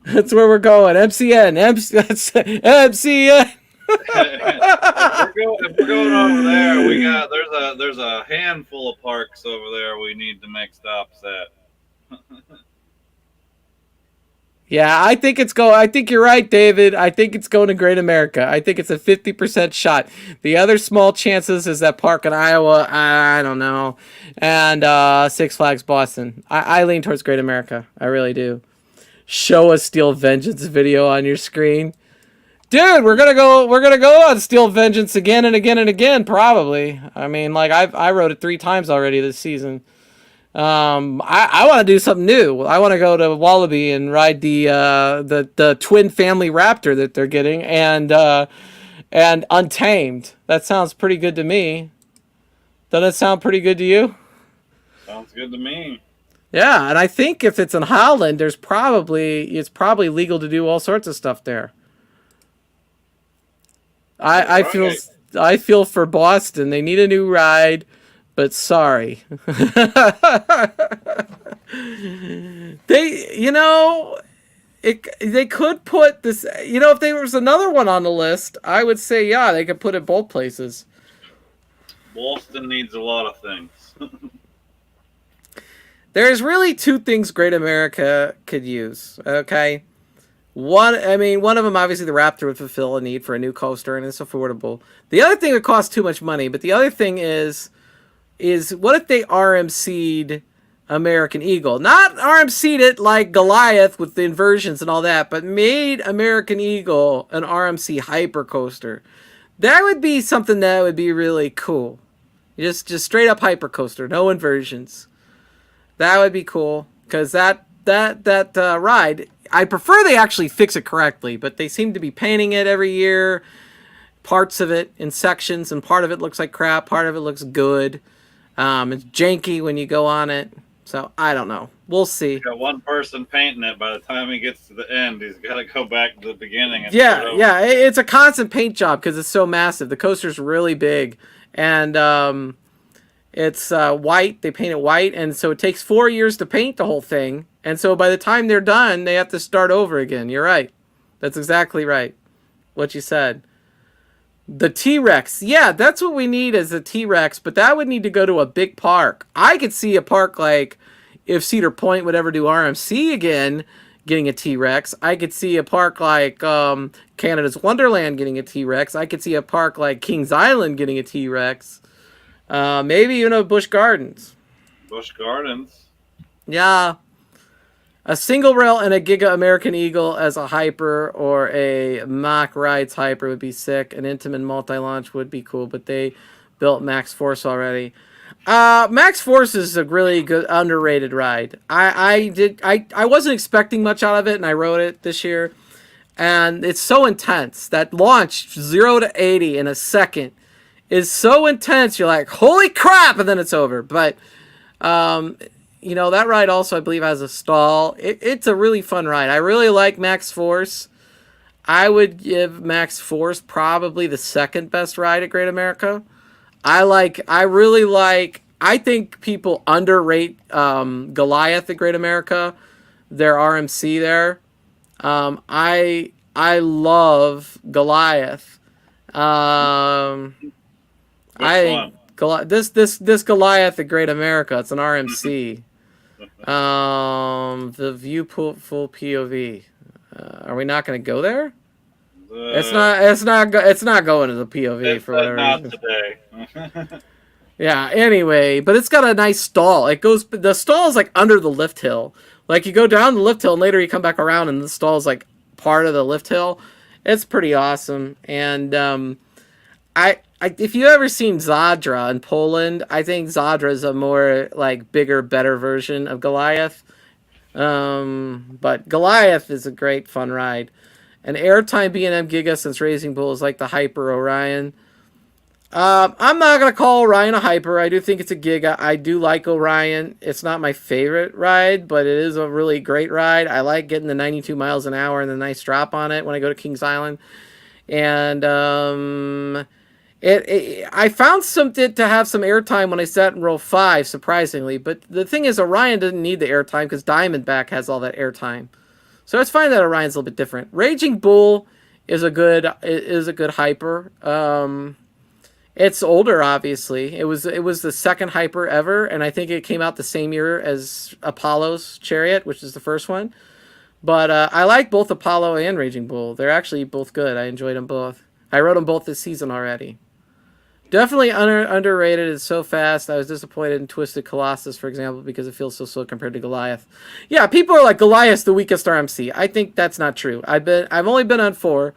That's where we're going. MCN. MCN. if we're going over there, there's a handful of parks over there we need to make stops at. Yeah, I think it's I think you're right, David. I think it's going to Great America. I think it's a 50% shot. The other small chances is that park in Iowa. I don't know, and Six Flags Boston. I lean towards Great America. I really do. Show a Steel Vengeance video on your screen, dude. We're gonna go. We're gonna go on Steel Vengeance again and again and again. Probably. I mean, like I wrote it 3 times already this season. I want to do something new. I want to go to Wallaby and ride the twin family Raptor that they're getting, and Untamed. That sounds pretty good to me. Doesn't it sound pretty good to you? Sounds good to me. Yeah, and I think if it's in Holland, it's probably legal to do all sorts of stuff there. I feel for Boston. They need a new ride, but sorry. They could put this, if there was another one on the list, I would say, yeah, they could put it both places. Boston needs a lot of things. There's really 2 things Great America could use, okay? One of them, obviously, the Raptor would fulfill a need for a new coaster, and it's affordable. The other thing would cost too much money, but the other thing is what if they RMC'd American Eagle? Not RMC'd it like Goliath with the inversions and all that, but made American Eagle an RMC hyper coaster. That would be something that would be really cool. Just straight up hyper coaster, no inversions. That would be cool, because that ride, I prefer they actually fix it correctly, but they seem to be painting it every year, parts of it in sections, and part of it looks like crap, part of it looks good. It's janky when you go on it, so I don't know. We'll see. You got one person painting it. By the time he gets to the end, he's got to go back to the beginning. And yeah, it's a constant paint job because it's so massive. The coaster's really big, and it's white. They paint it white, and so it takes 4 years to paint the whole thing. And so by the time they're done, they have to start over again. You're right. That's exactly right. What you said. The T-Rex. Yeah, that's what we need as a T-Rex, but that would need to go to a big park. I could see a park like, if Cedar Point would ever do RMC again, getting a T-Rex. I could see a park like Canada's Wonderland getting a T-Rex. I could see a park like Kings Island getting a T-Rex. Maybe, Busch Gardens. Busch Gardens. Yeah. A single rail and a Giga American Eagle as a hyper, or a Mach Rides hyper would be sick. An Intamin multi-launch would be cool, but they built Max Force already. Max Force is a really good, underrated ride. I wasn't expecting much out of it, and I rode it this year. And it's so intense. That launch 0 to 80 in a second is so intense. You're like, holy crap, and then it's over. But that ride also, I believe, has a stall. It's a really fun ride. I really like Max Force. I would give Max Force probably the second best ride at Great America. I think people underrate Goliath at Great America, their RMC there. I love Goliath. This Goliath at Great America, it's an RMC. The view full POV. Are we not going to go there? It's not going to the POV for whatever not reason. Today. Yeah. Anyway, but it's got a nice stall. The stall is like under the lift hill. Like you go down the lift hill and later you come back around and the stall is like part of the lift hill. It's pretty awesome. And if you ever seen Zadra in Poland, I think Zadra is a more like bigger, better version of Goliath. But Goliath is a great fun ride. An airtime B&M Giga since Racing Bull is like the Hyper Orion. I'm not going to call Orion a Hyper. I do think it's a Giga. I do like Orion. It's not my favorite ride, but it is a really great ride. I like getting the 92 miles an hour and the nice drop on it when I go to Kings Island. And I found something to have some airtime when I sat in row 5, surprisingly. But the thing is, Orion doesn't need the airtime because Diamondback has all that airtime. So it's fine that Orion's a little bit different. Raging Bull is a good hyper. It's older, obviously. It was the second hyper ever, and I think it came out the same year as Apollo's Chariot, which is the first one. But I like both Apollo and Raging Bull. They're actually both good. I enjoyed them both. I rode them both this season already. Definitely underrated. It's so fast. I was disappointed in Twisted Colossus, for example, because it feels so slow compared to Goliath. Yeah, people are like Goliath's the weakest RMC. I think that's not true. I've only been on 4,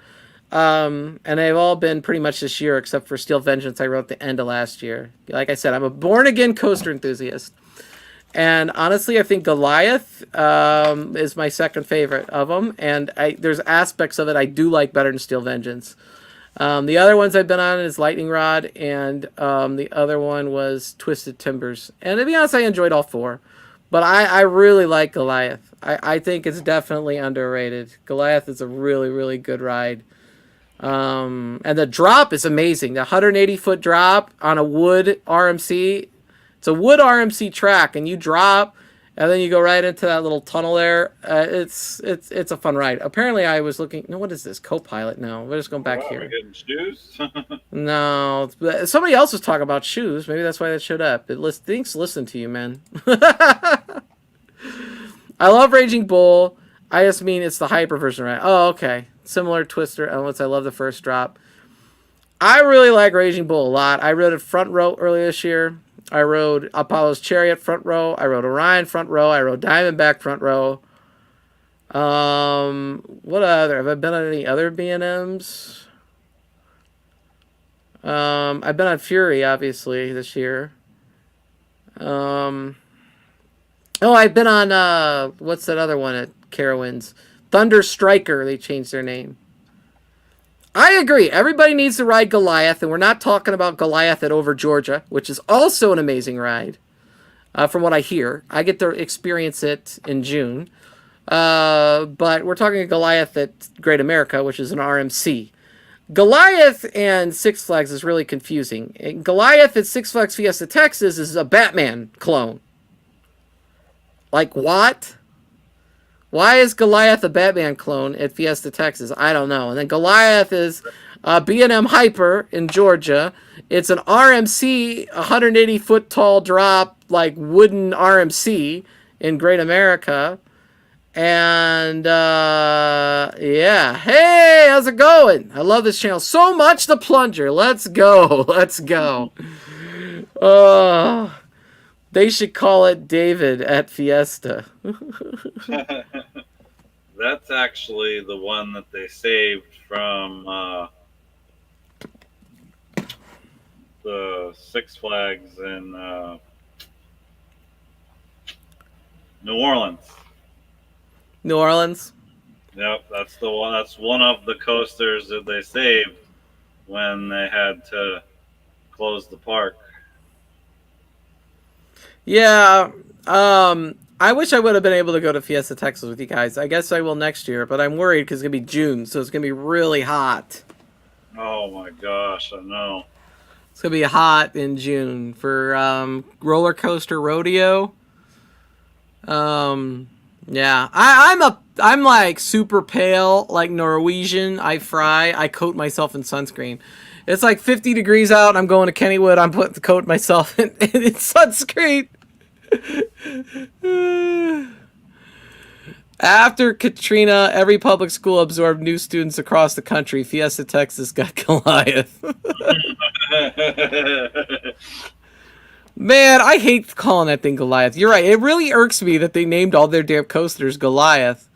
and they've all been pretty much this year, except for Steel Vengeance. I wrote at the end of last year. Like I said, I'm a born again coaster enthusiast, and honestly, I think Goliath is my second favorite of them. And there's aspects of it I do like better than Steel Vengeance. The other ones I've been on is Lightning Rod, and the other one was Twisted Timbers. And to be honest, I enjoyed all 4. But I really like Goliath. I think it's definitely underrated. Goliath is a really, really good ride. And the drop is amazing. The 180-foot drop on a wood RMC. It's a wood RMC track, and you drop, and then you go right into that little tunnel there. It's a fun ride. Apparently, I was looking. No, what is this? Co-pilot? No, we're just going back here. We're getting shoes. No, somebody else was talking about shoes. Maybe that's why that showed up. Thanks, listen to you, man. I love Raging Bull. I just mean it's the hyper version, right? Oh, okay. Similar Twister elements. I love the first drop. I really like Raging Bull a lot. I rode it front row earlier this year. I rode Apollo's Chariot front row. I rode Orion front row. I rode Diamondback front row. What other? Have I been on any other B&Ms? I've been on Fury, obviously, this year. Oh, I've been on, what's that other one at Carowinds? Thunder Striker, they changed their name. I agree. Everybody needs to ride Goliath, and we're not talking about Goliath at Over Georgia, which is also an amazing ride, from what I hear. I get to experience it in June. But we're talking Goliath at Great America, which is an RMC. Goliath and Six Flags is really confusing. Goliath at Six Flags Fiesta Texas is a Batman clone. Like, what? Why is Goliath a Batman clone at Fiesta Texas? I don't know. And then Goliath is B&M Hyper in Georgia. It's an RMC, 180-foot tall drop, like wooden RMC in Great America. And, yeah. Hey, how's it going? I love this channel so much. The Plunger. Let's go. Let's go. Oh, they should call it David at Fiesta. That's actually the one that they saved from the Six Flags in New Orleans. New Orleans? Yep, that's the one. That's one of the coasters that they saved when they had to close the park. Yeah, I wish I would have been able to go to Fiesta Texas with you guys. I guess I will next year, but I'm worried because it's going to be June, so it's going to be really hot. Oh my gosh, I know. It's going to be hot in June for Roller Coaster Rodeo. Yeah, I'm like super pale, like Norwegian. I fry. I coat myself in sunscreen. It's like 50 degrees out. I'm going to Kennywood. I'm putting the coat myself in sunscreen. After Katrina, every public school absorbed new students across the country. Fiesta Texas got Goliath. Man, I hate calling that thing Goliath. You're right. It really irks me that they named all their damn coasters Goliath.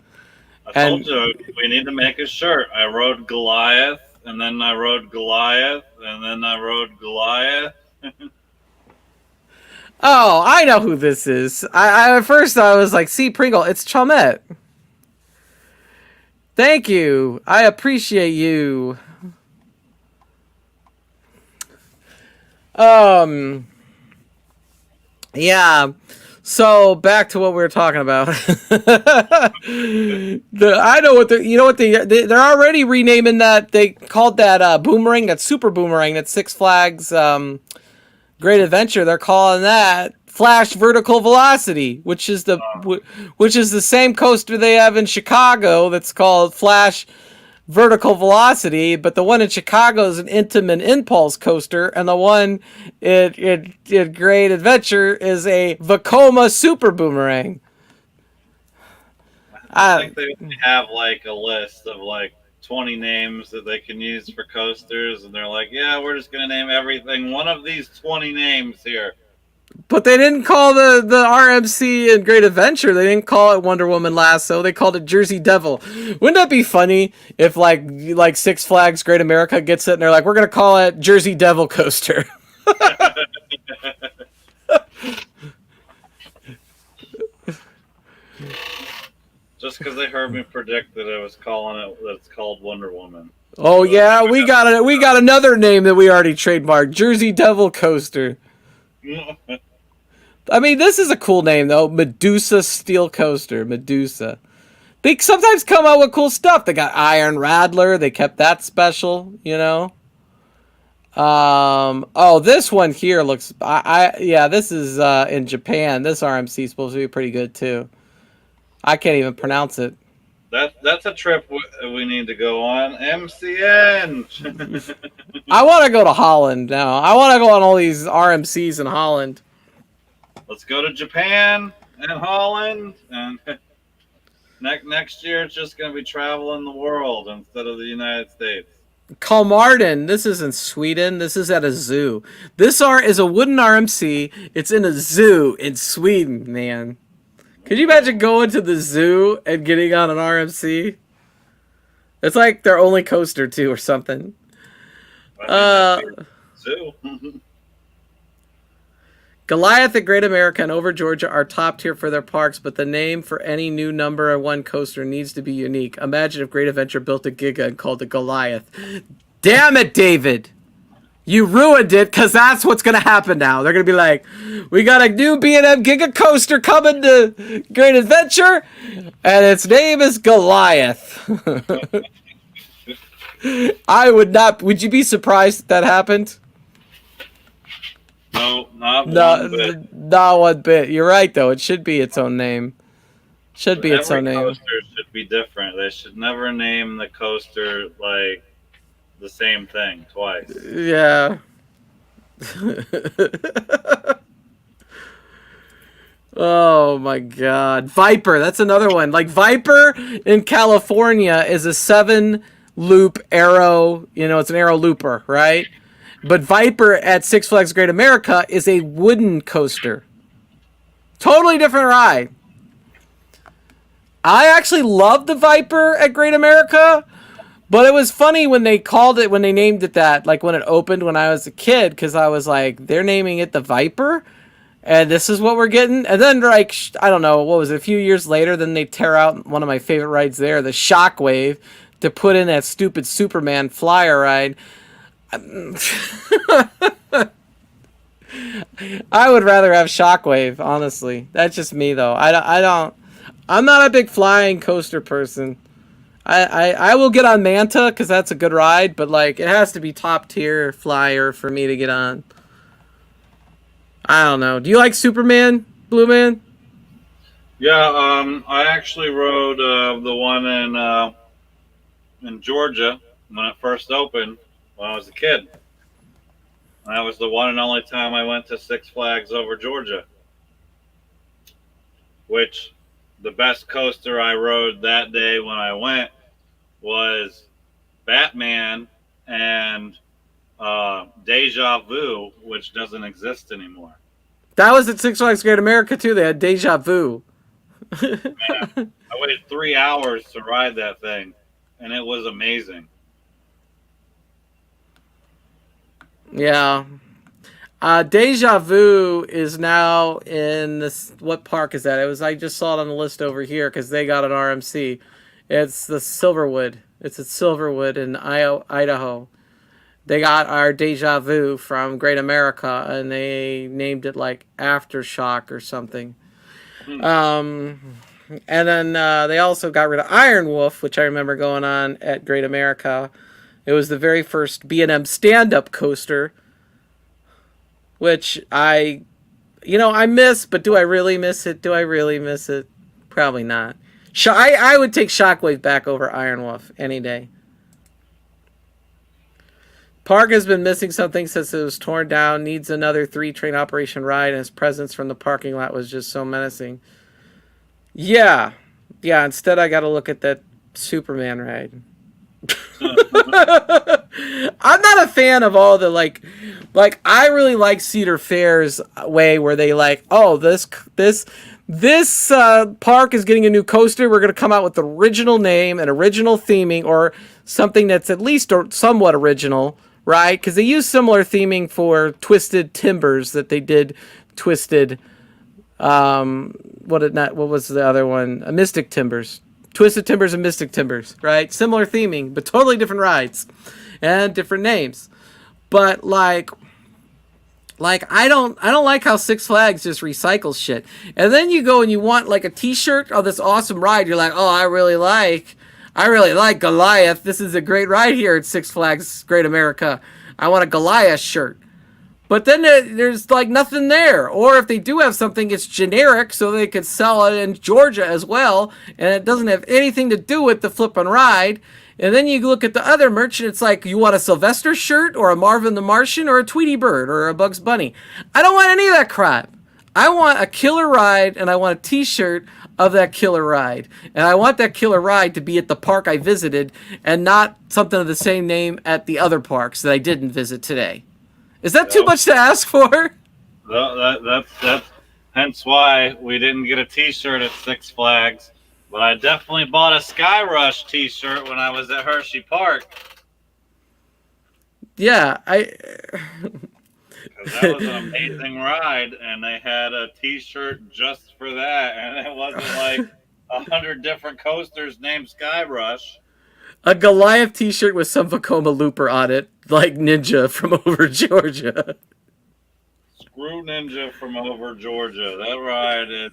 I told you, we need to make a shirt. I rode Goliath, and then I rode Goliath, and then I rode Goliath. Oh, I know who this is. At first I was like, see, Pringle, it's Chalmette. Thank you. I appreciate you. Yeah. So back to what we were talking about. I know what they're already renaming that. They called that boomerang, that super boomerang, that Six Flags Great Adventure. They're calling that Flash Vertical Velocity, which is the same coaster they have in Chicago that's called Flash Vertical Velocity, but the one in Chicago is an Intamin Impulse coaster, and the one in Great Adventure is a Vekoma Super Boomerang. I I think they only have like a list of like 20 names that they can use for coasters, and they're like, yeah, we're just gonna name everything one of these 20 names here. But they didn't call the RMC in Great Adventure. They didn't call it Wonder Woman Lasso. They called it Jersey Devil. Wouldn't that be funny if like Six Flags Great America gets it and they're like, we're gonna call it Jersey Devil Coaster. Just because they heard me predict that I was calling it that it's called Wonder Woman. Oh yeah, we got another name that we already trademarked, Jersey Devil Coaster. I mean, this is a cool name though, Medusa Steel Coaster, Medusa. They sometimes come out with cool stuff. They got Iron Rattler. They kept that special, you know. Oh, this one here looks. Yeah, this is in Japan. This RMC is supposed to be pretty good too. I can't even pronounce it. That's a trip we need to go on. MCN. I want to go to Holland now. I want to go on all these RMCs in Holland. Let's go to Japan and Holland, and next year it's just going to be traveling the world instead of the United States. Kalmarden. This is in Sweden. This is at a zoo. This is a wooden RMC. It's in a zoo in Sweden, man. Could you imagine going to the zoo and getting on an RMC? It's like their only coaster too, or something. Zoo. Goliath at Great America and Over Georgia are top tier for their parks, but the name for any new number one coaster needs to be unique. Imagine if Great Adventure built a Giga and called it Goliath. Damn it, David! You ruined it, because that's what's going to happen now. They're going to be like, we got a new B&M Giga Coaster coming to Great Adventure, and its name is Goliath. I would not... Would you be surprised if that happened? No, not one bit. Not one bit. You're right, though. It should be its own name. Should be its own name. Every coaster should be different. They should never name the coaster, like, the same thing twice. Yeah. Oh my god. Viper, that's another one. Like Viper in California is a 7-loop arrow, it's an arrow looper, right? But Viper at Six Flags Great America is a wooden coaster. Totally different ride. I actually love the Viper at Great America. But it was funny when they named it that, like when it opened when I was a kid, because I was like, they're naming it the Viper? And this is what we're getting? And then, like, I don't know, what was it, a few years later, then they tear out one of my favorite rides there, the Shockwave, to put in that stupid Superman flyer ride. I would rather have Shockwave, honestly. That's just me, though. I'm not a big flying coaster person. I will get on Manta because that's a good ride, but like it has to be top tier flyer for me to get on. I don't know. Do you like Superman, Blue Man? Yeah, I actually rode the one in Georgia when it first opened when I was a kid. And that was the one and only time I went to Six Flags Over Georgia, which the best coaster I rode that day when I went was Batman and Deja Vu, which doesn't exist anymore. That was at Six Flags Great America too. They had Deja Vu. Man, I waited 3 hours to ride that thing, and it was amazing. Yeah. Deja Vu is now in this. What park is that? I just saw it on the list over here because they got an RMC. It's the Silverwood. It's at Silverwood in Idaho. They got our Deja Vu from Great America, and they named it like Aftershock or something. And then they also got rid of Iron Wolf, which I remember going on at Great America. It was the very first B&M stand-up coaster, which I miss, but do I really miss it? Probably not. I would take Shockwave back over Iron Wolf any day. Park has been missing something since it was torn down, needs another 3-train operation ride, and his presence from the parking lot was just so menacing. Yeah, Yeah, instead I got to look at that Superman ride. I'm not a fan of all the like I really like Cedar Fair's way where they like, oh, this park is getting a new coaster. We're going to come out with the original name and original theming, or something that's at least or somewhat original, right? Because they use similar theming for Twisted Timbers that they did Twisted. What was the other one? Mystic Timbers. Twisted Timbers and Mystic Timbers, right? Similar theming, but totally different rides and different names. But like I don't like how Six Flags just recycles shit. And then you go and you want like a T-shirt of this awesome ride. You're like, oh, I really like Goliath. This is a great ride here at Six Flags Great America. I want a Goliath shirt. But then there's like nothing there. Or if they do have something, it's generic so they could sell it in Georgia as well. And it doesn't have anything to do with the flippin' ride. And then you look at the other merch and it's like, you want a Sylvester shirt or a Marvin the Martian or a Tweety Bird or a Bugs Bunny. I don't want any of that crap. I want a killer ride and I want a t-shirt of that killer ride. And I want that killer ride to be at the park I visited and not something of the same name at the other parks that I didn't visit today. Is that too much to ask for? No, that's hence why we didn't get a T-shirt at Six Flags. But I definitely bought a Sky Rush T-shirt when I was at Hershey Park. Yeah, Because that was an amazing ride, and they had a T-shirt just for that, and it wasn't like 100 different coasters named Sky Rush. A Goliath t-shirt with some Vekoma Looper on it, like Ninja from over Georgia. Screw Ninja from over Georgia. That ride is...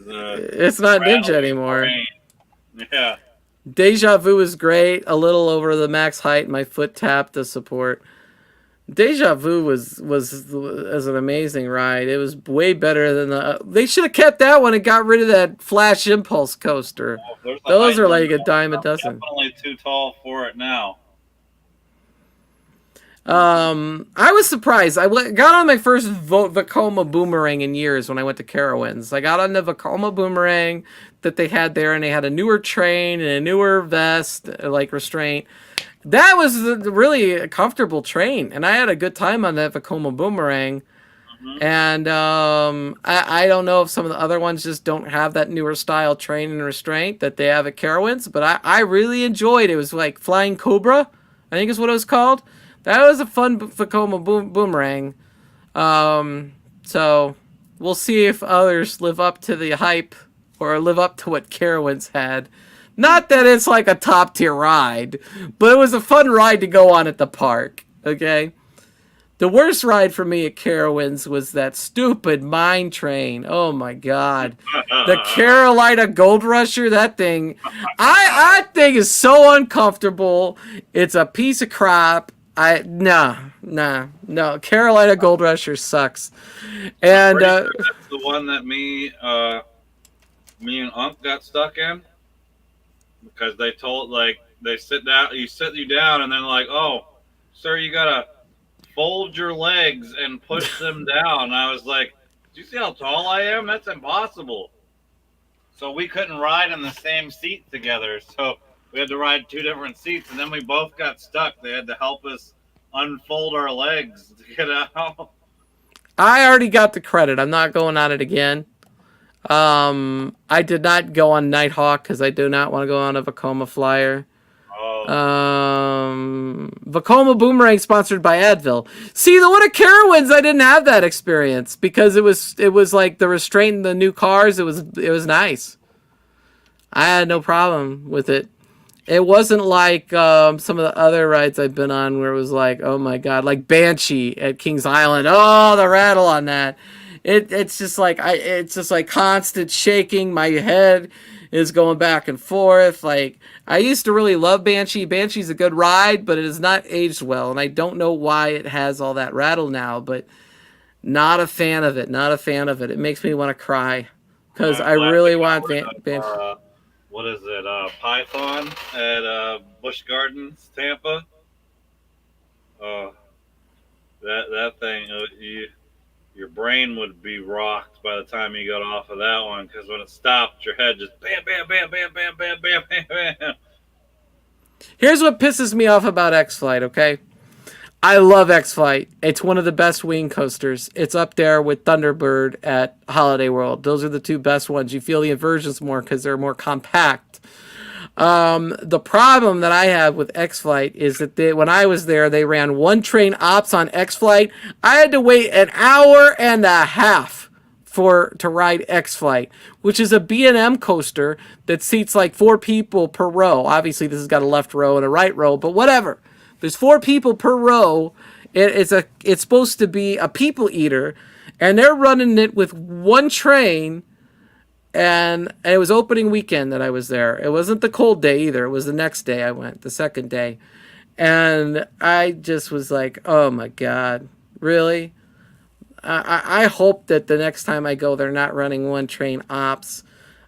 it's not Ninja anymore. Brain. Yeah. Deja Vu is great, a little over the max height. My foot tapped the support. Deja Vu was an amazing ride. It was way better than the... They should have kept that one and got rid of that Flash Impulse coaster. Those are like a dime a dozen. Definitely too tall for it now. I was surprised. Got on my first Vekoma Boomerang in years when I went to Carowinds. I got on the Vekoma Boomerang that they had there, and they had a newer train and a newer vest, like restraint. That was really a comfortable train, and I had a good time on that Vekoma Boomerang. Mm-hmm. And I don't know if some of the other ones just don't have that newer style train and restraint that they have at Carowinds, but I really enjoyed it. It was like Flying Cobra, I think is what it was called. That was a fun Vekoma Boomerang. So we'll see if others live up to the hype or live up to what Carowinds had. Not that it's like a top tier ride, but it was a fun ride to go on at the park. Okay. The worst ride for me at Carowinds was that stupid mine train. Oh my God. The Carolina Gold Rusher, that thing. That thing is so uncomfortable. It's a piece of crap. No. Carolina Gold Rusher sucks. And sure that's the one that me and Unc got stuck in, because they told they sit you down, and then like, oh, sir, you gotta fold your legs and push them down. And I was like, do you see how tall I am? That's impossible. So we couldn't ride in the same seat together. So we had to ride two different seats, and then we both got stuck. They had to help us unfold our legs to get out. I already got the credit. I'm not going on it again. I did not go on Nighthawk because I do not want to go on a Vekoma Flyer. Vekoma Boomerang sponsored by Advil. See, the one at Carowinds, I didn't have that experience because it was like the restraint in the new cars. It was nice. I had no problem with it. It wasn't like some of the other rides I've been on where it was like, oh my God, like Banshee at Kings Island. Oh, the rattle on that. It's just like constant shaking. My head is going back and forth. Like, I used to really love Banshee. Banshee's a good ride, but it has not aged well, and I don't know why it has all that rattle now, but not a fan of it. Not a fan of it. It makes me want to cry because I really want Banshee. What is it? Python at Busch Gardens, Tampa. That thing. your brain would be rocked by the time you got off of that one, because when it stopped, your head just bam, bam, bam, bam, bam, bam, bam, bam, bam. Here's what pisses me off about X-Flight, okay? I love X-Flight. It's one of the best wing coasters. It's up there with Thunderbird at Holiday World. Those are the two best ones. You feel the inversions more because they're more compact. The problem that I have with X-Flight is that when I was there, they ran one train ops on X-Flight. I had to wait an hour and a half to ride X-Flight, which is a B&M coaster that seats like 4 people per row. Obviously, this has got a left row and a right row, but whatever. There's 4 people per row. It's supposed to be a people eater, and they're running it with one train. And it was opening weekend that I was there. It wasn't the cold day either. It was the next day I went, the second day. And I just was like, oh my God, really? I hope that the next time I go, they're not running one train ops.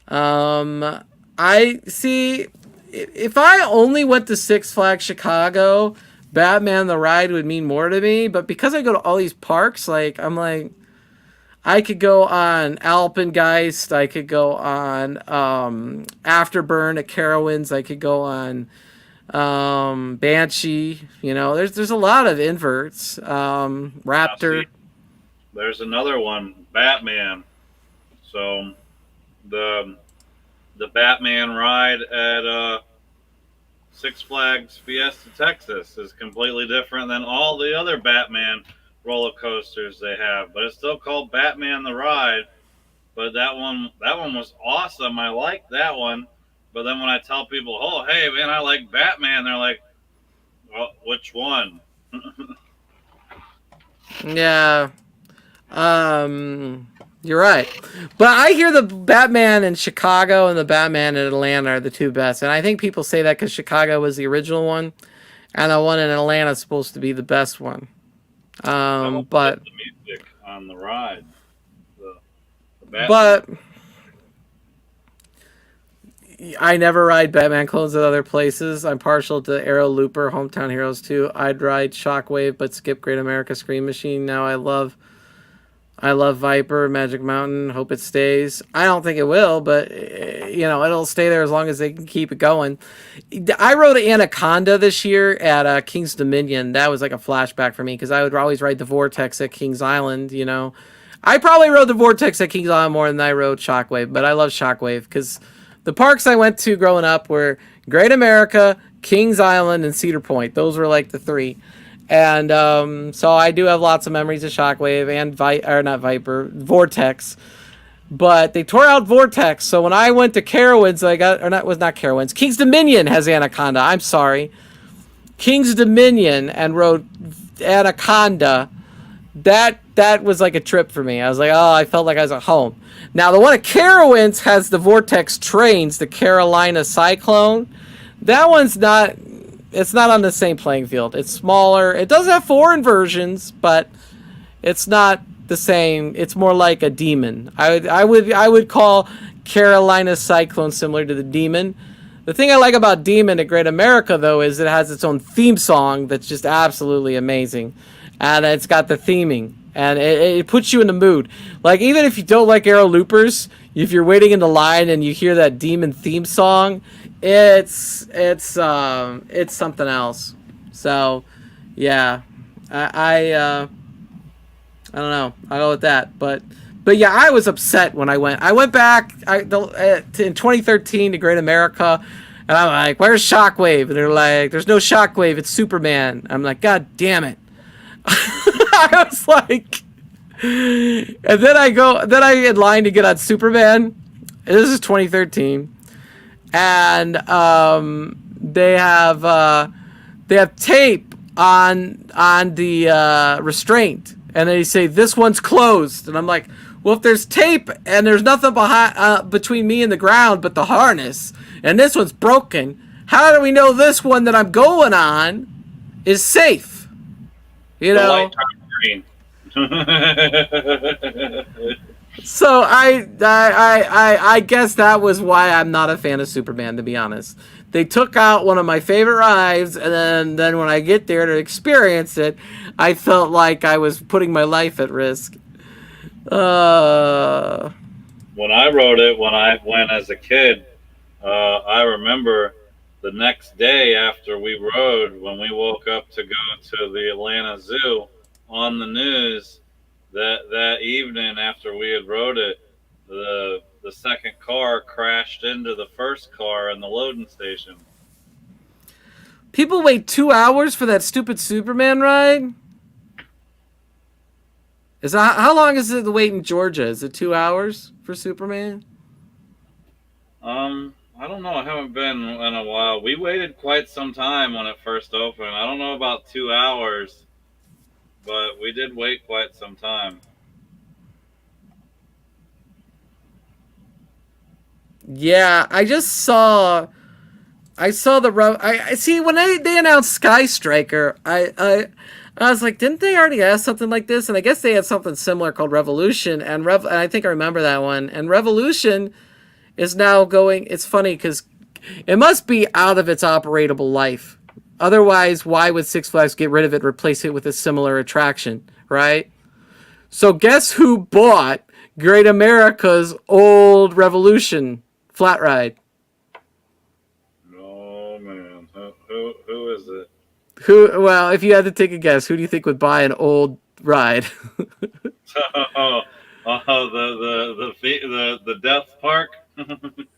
I see, if I only went to Six Flags Chicago, Batman the Ride would mean more to me. But because I go to all these parks, like, I'm like, I could go on Alpengeist. I could go on Afterburn at Carowinds. I could go on Banshee. You know, there's a lot of inverts. Raptor. See, there's another one, Batman. So the Batman ride at Six Flags Fiesta Texas is completely different than all the other Batman roller coasters they have, but it's still called Batman the Ride. But that one was awesome. I like that one. But then when I tell people, oh hey man, I like Batman, they're like, well, which one? Yeah. You're right. But I hear the Batman in Chicago and the Batman in Atlanta are the two best. And I think people say that because Chicago was the original one, and the one in Atlanta is supposed to be the best one. But the music on the ride, the but I never ride Batman clones at other places. I'm partial to Aero Looper, Hometown Heroes too. I'd ride Shockwave, but skip Great America Scream Machine. Now I love Viper, Magic Mountain. Hope it stays. I don't think it will, but you know, it'll stay there as long as they can keep it going. I rode Anaconda this year at King's Dominion. That was like a flashback for me because I would always ride the Vortex at Kings Island. You know, I probably rode the Vortex at Kings Island more than I rode Shockwave, but I love Shockwave because the parks I went to growing up were Great America, Kings Island, and Cedar Point. Those were like the 3. And so I do have lots of memories of Shockwave and Vortex. But they tore out Vortex, so when I went to Carowinds, not Carowinds. King's Dominion has Anaconda. I'm sorry. King's Dominion and rode Anaconda. That was like a trip for me. I was like, oh, I felt like I was at home. Now the one at Carowinds has the Vortex trains, the Carolina Cyclone. That one's not. It's not on the same playing field. It's smaller. It does have 4 inversions, but it's not the same. It's more like a Demon. I would call Carolina Cyclone similar to the Demon. The thing I like about Demon at Great America, though, is it has its own theme song that's just absolutely amazing. And it's got the theming. And it puts you in the mood. Like, even if you don't like Aero Loopers, if you're waiting in the line and you hear that Demon theme song, it's something else. So, yeah, I don't know. I'll go with that. But yeah, I was upset when I went. I went back in 2013 to Great America, and I'm like, "Where's Shockwave?" And they're like, "There's no Shockwave. It's Superman." I'm like, "God damn it!" I was like, and then I in line to get on Superman. This is 2013. And they have tape on the restraint, and they say this one's closed. And I'm like, well, if there's tape and there's nothing between me and the ground but the harness, and this one's broken, how do we know this one that I'm going on is safe? You know. So I guess that was why I'm not a fan of Superman, to be honest. They took out one of my favorite rides, and then when I get there to experience it, I felt like I was putting my life at risk. Uh, When I rode it, when I went as a kid, I remember the next day after we rode, when we woke up to go to the Atlanta Zoo, on the news that evening after we had rode it, the second car crashed into the first car in the loading station. people wait 2 hours for that stupid Superman ride. Is that how long is it the wait in Georgia? Is it 2 hours for Superman? I don't know. I haven't been in a while. We waited quite some time when it first opened. I don't know about 2 hours, but we did wait quite some time. Yeah, I saw I see when they announced Sky Striker. I was like, didn't they already have something like this? And I guess they had something similar called Revolution, and I think I remember that one. And Revolution is now going. It's funny because it must be out of its operatable life. Otherwise, why would Six Flags get rid of it, replace it with a similar attraction, right? So guess who bought Great America's old Revolution flat ride? Oh man, who is it? Who? Well, if you had to take a guess, who do you think would buy an old ride? Oh, the Death Park.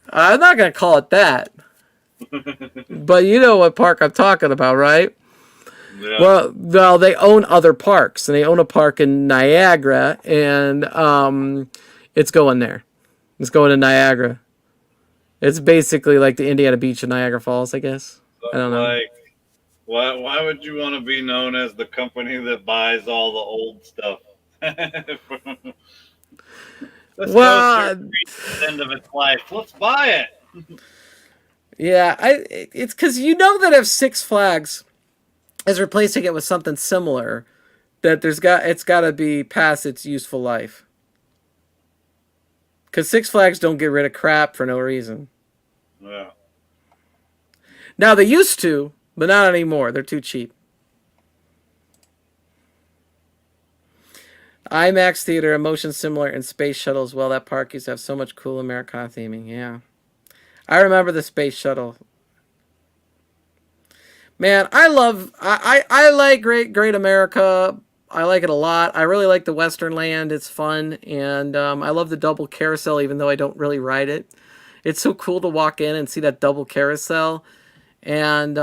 I'm not gonna call it that, but you know what park I'm talking about, right? Yeah. Well, they own other parks, and they own a park in Niagara, and it's going there. It's going to Niagara. It's basically like the Indiana Beach of Niagara Falls, I guess. I don't know. Like, why would you want to be known as the company that buys all the old stuff? This coaster Well, reached the end of its life. Let's buy it. yeah, it's because you know that if Six Flags is replacing it with something similar, that it's got to be past its useful life. Because Six Flags don't get rid of crap for no reason. Yeah. Now they used to, but not anymore. They're too cheap. IMAX Theater, a motion similar, and Space Shuttle as well. That park used to have so much cool Americana theming. Yeah. I remember the Space Shuttle. Man, I like Great America. I like it a lot. I really like the Western Land. It's fun, and I love the double carousel, even though I don't really ride it. It's so cool to walk in and see that double carousel, and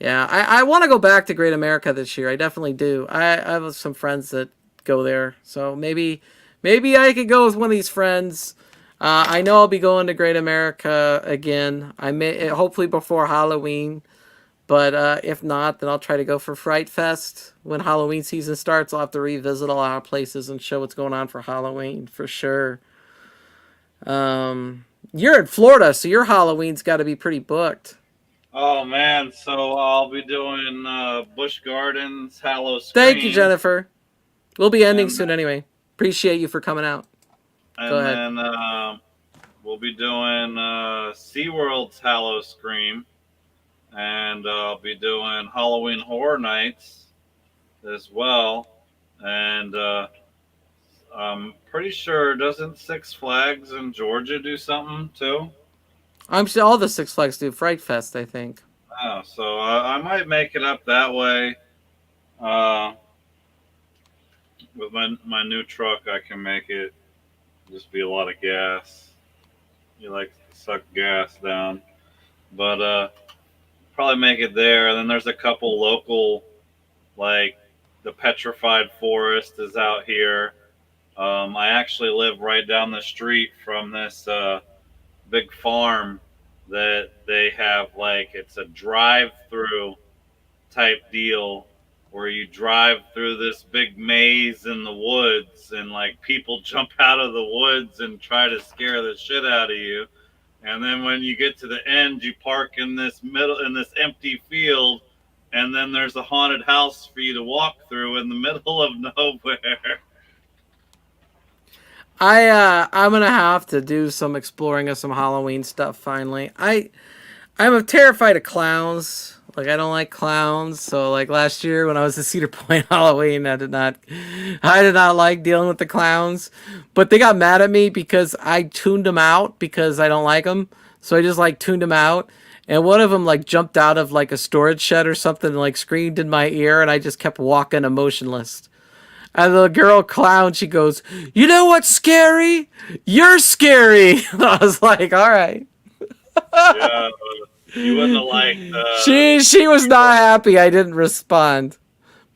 yeah, I want to go back to Great America this year. I definitely do. I have some friends that go there, so maybe I could go with one of these friends. I know I'll be going to Great America again. I may hopefully before Halloween, but if not, then I'll try to go for Fright Fest when Halloween season starts. I'll have to revisit a lot of places and show what's going on for Halloween for sure. You're in Florida, so your Halloween's got to be pretty booked. Oh man, so I'll be doing Busch Gardens, Hallow Thank you, Scream, Jennifer. We'll be ending and soon anyway. Appreciate you for coming out. Go ahead. then we'll be doing SeaWorld's Hallow Scream, and I'll be doing Halloween Horror Nights as well. And I'm pretty sure doesn't Six Flags in Georgia do something too? I'm sure all the Six Flags do Fright Fest, I think. Oh, so I might make it up that way. Uh, with my new truck, I can make it just be a lot of gas. You like to suck gas down, but probably make it there. And then there's a couple local, like the Petrified Forest is out here. I actually live right down the street from this big farm that they have. Like it's a drive-through type deal where you drive through this big maze in the woods and like people jump out of the woods and try to scare the shit out of you. And then when you get to the end, you park in this empty field, and then there's a haunted house for you to walk through in the middle of nowhere. I'm gonna have to do some exploring of some Halloween stuff finally. I'm terrified of clowns. Like I don't like clowns. So like last year when I was at Cedar Point Halloween, I did not like dealing with the clowns. But they got mad at me because I tuned them out because I don't like them. So I just like tuned them out. And one of them like jumped out of like a storage shed or something, and, like screamed in my ear, and I just kept walking emotionless. And the girl clown, she goes, "You know what's scary? You're scary." And I was like, "All right." Yeah, you wouldn't have liked. She was not happy. I didn't respond,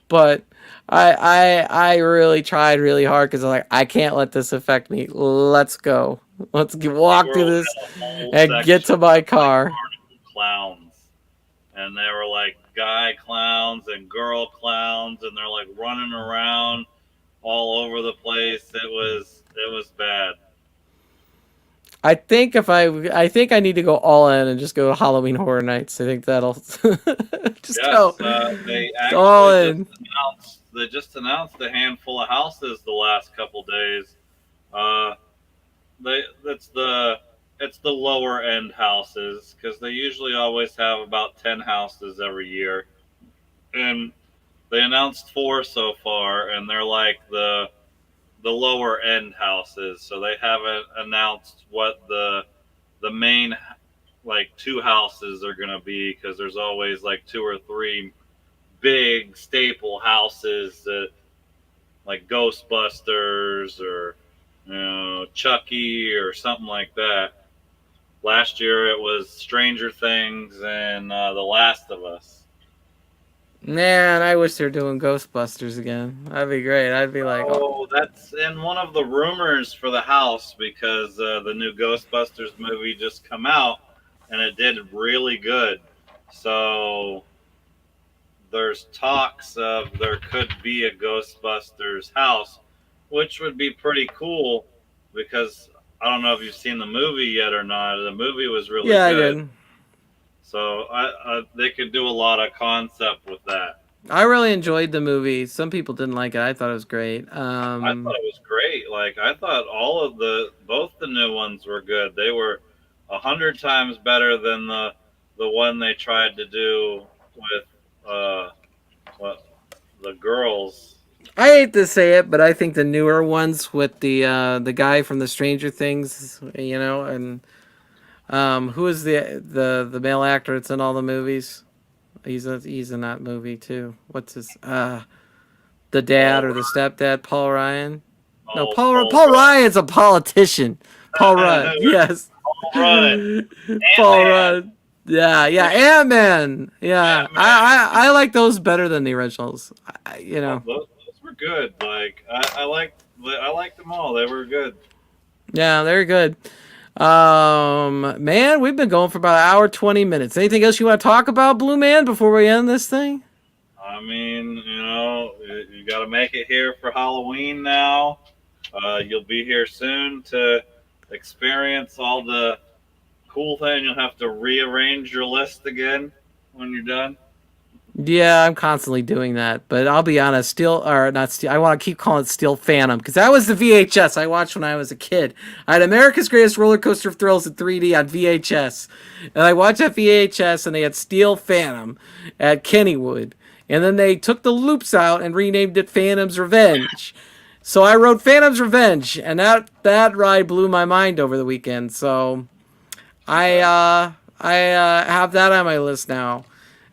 but I really tried really hard because I'm like, I can't let this affect me. Let's go. Walk through this and get to my car. Clowns, and they were like guy clowns and girl clowns, and they're like running around all over the place. It was bad. I think I think I need to go all in and just go to Halloween Horror Nights. I think that'll just Yes, go they all actually in. they just announced a handful of houses the last couple days. Uh, it's the lower end houses because they usually always have about 10 houses every year, and they announced 4 so far, and they're like the lower end houses. So they haven't announced what the main like 2 houses are going to be because there's always like 2 or 3 big staple houses that like Ghostbusters or Chucky or something like that. Last year it was Stranger Things and The Last of Us. Man, I wish they were doing Ghostbusters again. That'd be great. I'd be like, oh. Oh, that's in one of the rumors for the house because the new Ghostbusters movie just come out and it did really good. So there's talks of there could be a Ghostbusters house, which would be pretty cool because I don't know if you've seen the movie yet or not. The movie was really Yeah, good. I did. So they could do a lot of concept with that. I really enjoyed the movie. Some people didn't like it. I thought it was great. I thought it was great. Like I thought both the new ones were good. They were 100 times better than the one they tried to do with what the girls. I hate to say it, but I think the newer ones with the guy from the Stranger Things, and who is the male actor that's in all the movies? He's in that movie too. What's his the dad or the stepdad? Paul Ryan? No, Oh, Paul Ryan's a politician. Paul Rudd, yes. Paul Rudd. Paul Ant-Man. Rudd. Yeah, Ant-Man. Yeah, Ant-Man. I like those better than the originals. Those were good. Like I liked them all. They were good. Yeah, they're good. Man, we've been going for about an hour 20 minutes. Anything else you want to talk about, Blue Man, before we end this thing? I mean, you got to make it here for Halloween now. You'll be here soon to experience all the cool thing. You'll have to rearrange your list again when you're done. Yeah, I'm constantly doing that, but I'll be honest, I want to keep calling it Steel Phantom because that was the VHS I watched when I was a kid. I had America's Greatest Roller Coaster of Thrills in 3D on VHS, and I watched that VHS, and they had Steel Phantom at Kennywood, and then they took the loops out and renamed it Phantom's Revenge. So I wrote Phantom's Revenge, and that ride blew my mind over the weekend. So I have that on my list now.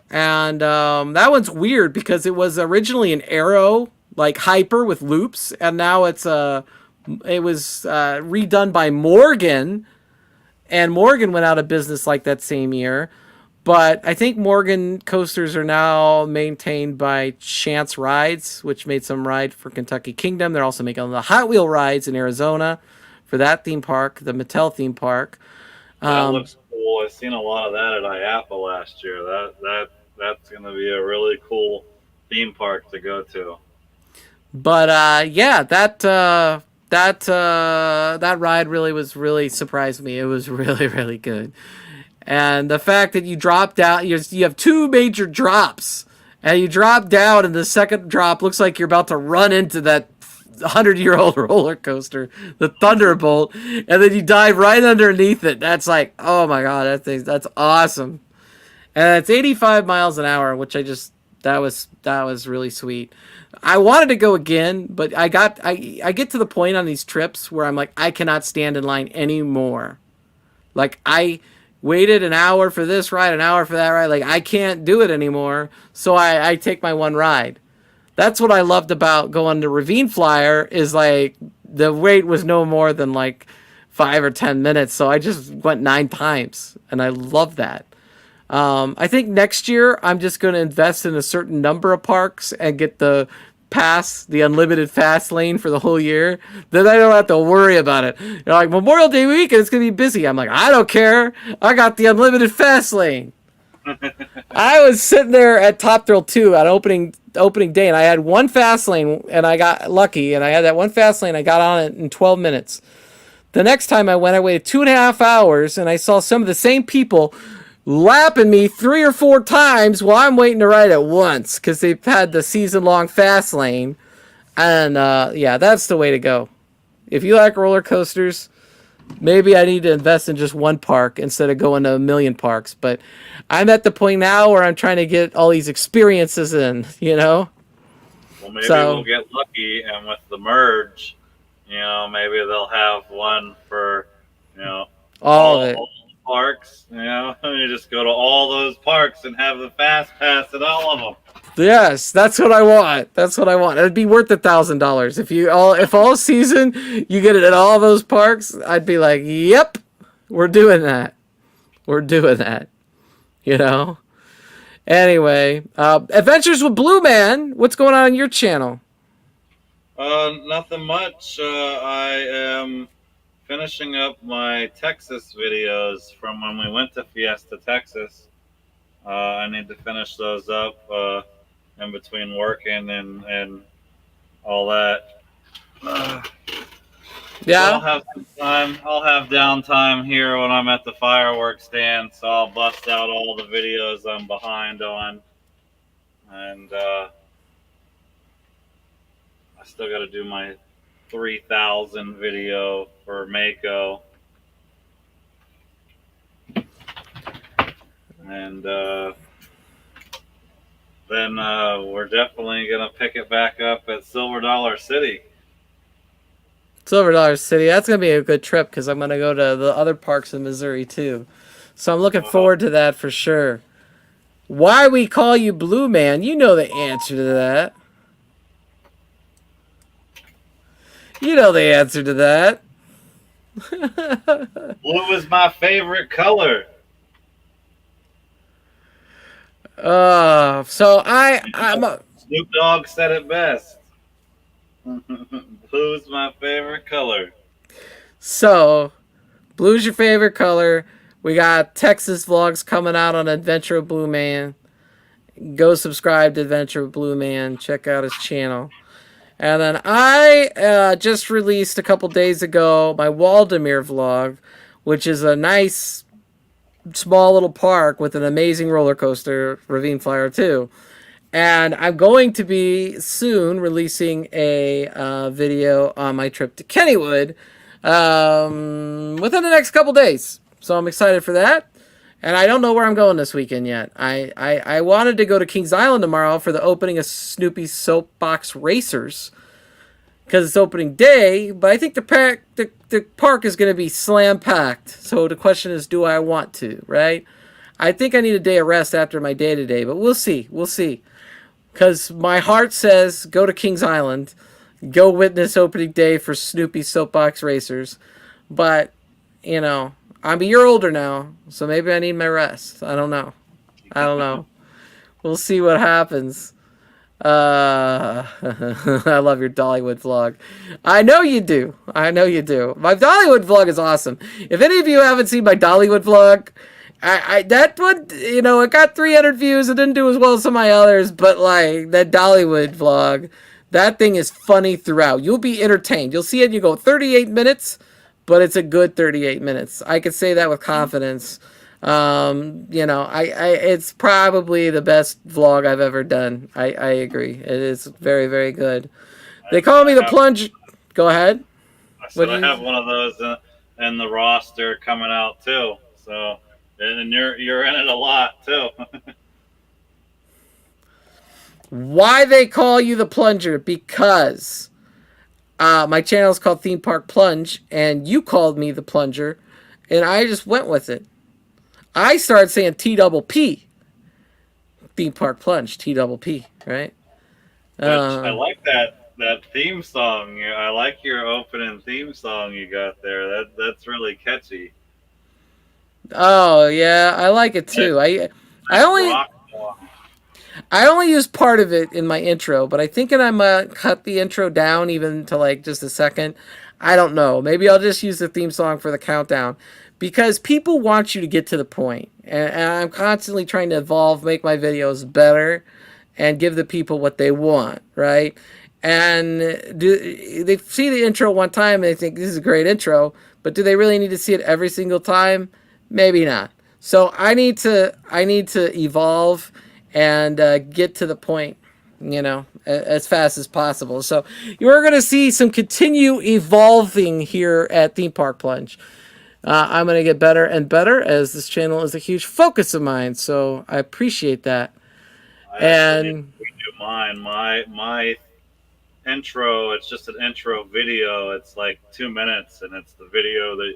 And that one's weird because it was originally an Arrow, like Hyper with loops, and now it was redone by Morgan, and Morgan went out of business like that same year. But I think Morgan coasters are now maintained by Chance Rides, which made some ride for Kentucky Kingdom. They're also making the Hot Wheel rides in Arizona for that theme park, the Mattel theme park. That looks cool. I've seen a lot of that at IAPA last year. That's going to be a really cool theme park to go to. But yeah, that ride really surprised me. It was really, really good. And the fact that you dropped out, you have 2 major drops, and you drop down, and the second drop looks like you're about to run into that 100-year-old roller coaster, the Thunderbolt, and then you dive right underneath it. That's like, oh my god, that's awesome. and it's 85 miles an hour, which that was really sweet. I wanted to go again, but I get to the point on these trips where I'm like, I cannot stand in line anymore. Like, I waited an hour for this ride, an hour for that ride. Like, I can't do it anymore. So I take my one ride. That's what I loved about going to Ravine Flyer, is like the wait was no more than like 5 or 10 minutes. So I just went 9 times, and I love that. I think next year I'm just going to invest in a certain number of parks and get the pass, the unlimited fast lane for the whole year. Then I don't have to worry about it. You're like, Memorial Day weekend, it's going to be busy. I'm like, I don't care. I got the unlimited fast lane. I was sitting there at Top Thrill 2 at opening day, and I had one fast lane, and I got lucky, and I had that one fast lane. I got on it in 12 minutes. The next time I went, I waited 2.5 hours, and I saw some of the same people lapping me 3 or 4 times while I'm waiting to ride it once, because they've had the season-long fast lane. And yeah, that's the way to go. If you like roller coasters, maybe I need to invest in just one park instead of going to a million parks. But I'm at the point now where I'm trying to get all these experiences in, you know? Well, maybe we'll get lucky, and with the merge, you know, maybe they'll have one for, you know, all of it. All the parks. You know, you just go to all those parks and have the fast pass at all of them. Yes, that's what I want. That's what I want. It'd be worth $1,000 if all season you get it at all those parks. I'd be like, yep, we're doing that. We're doing that. You know. Anyway, Adventures with Blue Man. What's going on your channel? Nothing much. I am finishing up my Texas videos from when we went to Fiesta, Texas. I need to finish those up in between working and all that. Yeah. So I'll have some time. I'll have downtime here when I'm at the fireworks stand, so I'll bust out all the videos I'm behind on. And I still got to do my 3,000 video for Mako. And then we're definitely going to pick it back up at Silver Dollar City. Silver Dollar City. That's going to be a good trip because I'm going to go to the other parks in Missouri too. So I'm looking forward to that for sure. Why we call you Blue Man? You know the answer to that. You know the answer to that. Blue is my favorite color. So I'm a... Snoop Dogg said it best. Blue's my favorite color. So, blue's your favorite color. We got Texas vlogs coming out on Adventure of Blue Man. Go subscribe to Adventure of Blue Man. Check out his channel. And then I just released a couple days ago my Waldemere vlog, which is a nice small little park with an amazing roller coaster, Ravine Flyer 2. And I'm going to be soon releasing a video on my trip to Kennywood within the next couple days. So I'm excited for that. And I don't know where I'm going this weekend yet. I wanted to go to Kings Island tomorrow for the opening of Snoopy's Soapbox Racers because it's opening day, but I think the park is going to be slam packed. So the question is, do I want to, right? I think I need a day of rest after my day today, but we'll see. We'll see. Because my heart says go to Kings Island, go witness opening day for Snoopy's Soapbox Racers. But, you know, I'm a year older now, so maybe I need my rest. I don't know. We'll see what happens. I love your Dollywood vlog. I know you do. My Dollywood vlog is awesome. If any of you haven't seen my Dollywood vlog, that one, you know, it got 300 views. It didn't do as well as some of my others, but like that Dollywood vlog, that thing is funny throughout. You'll be entertained. You'll see it and you go 38 minutes, but it's a good 38 minutes. I could say that with confidence. You know, it's probably the best vlog I've ever done. I agree. It is very, very good. They call me the Plunge. Go ahead. I have one of those in the roster coming out too. So and you're in it a lot too. Why they call you the Plunger? Because my channel is called Theme Park Plunge, and you called me the Plunger, and I just went with it. I started saying T-double-P. Theme Park Plunge, T-double-P, right? I like that theme song. I like your opening theme song you got there. That's really catchy. Oh yeah, I like it too. I only Rock song. I only used part of it in my intro, but I think I'm gonna cut the intro down even to like just a second. I don't know. Maybe I'll just use the theme song for the countdown because people want you to get to the point, and I'm constantly trying to evolve, make my videos better, and give the people what they want, right? And they see the intro one time and they think this is a great intro, but do they really need to see it every single time? Maybe not. So I need to evolve and get to the point, as fast as possible. So you're going to see some continue evolving here at Theme Park Plunge. I'm going to get better and better as this channel is a huge focus of mine. So I appreciate that. And mine, my intro, it's just an intro video. It's like 2 minutes, and it's the video that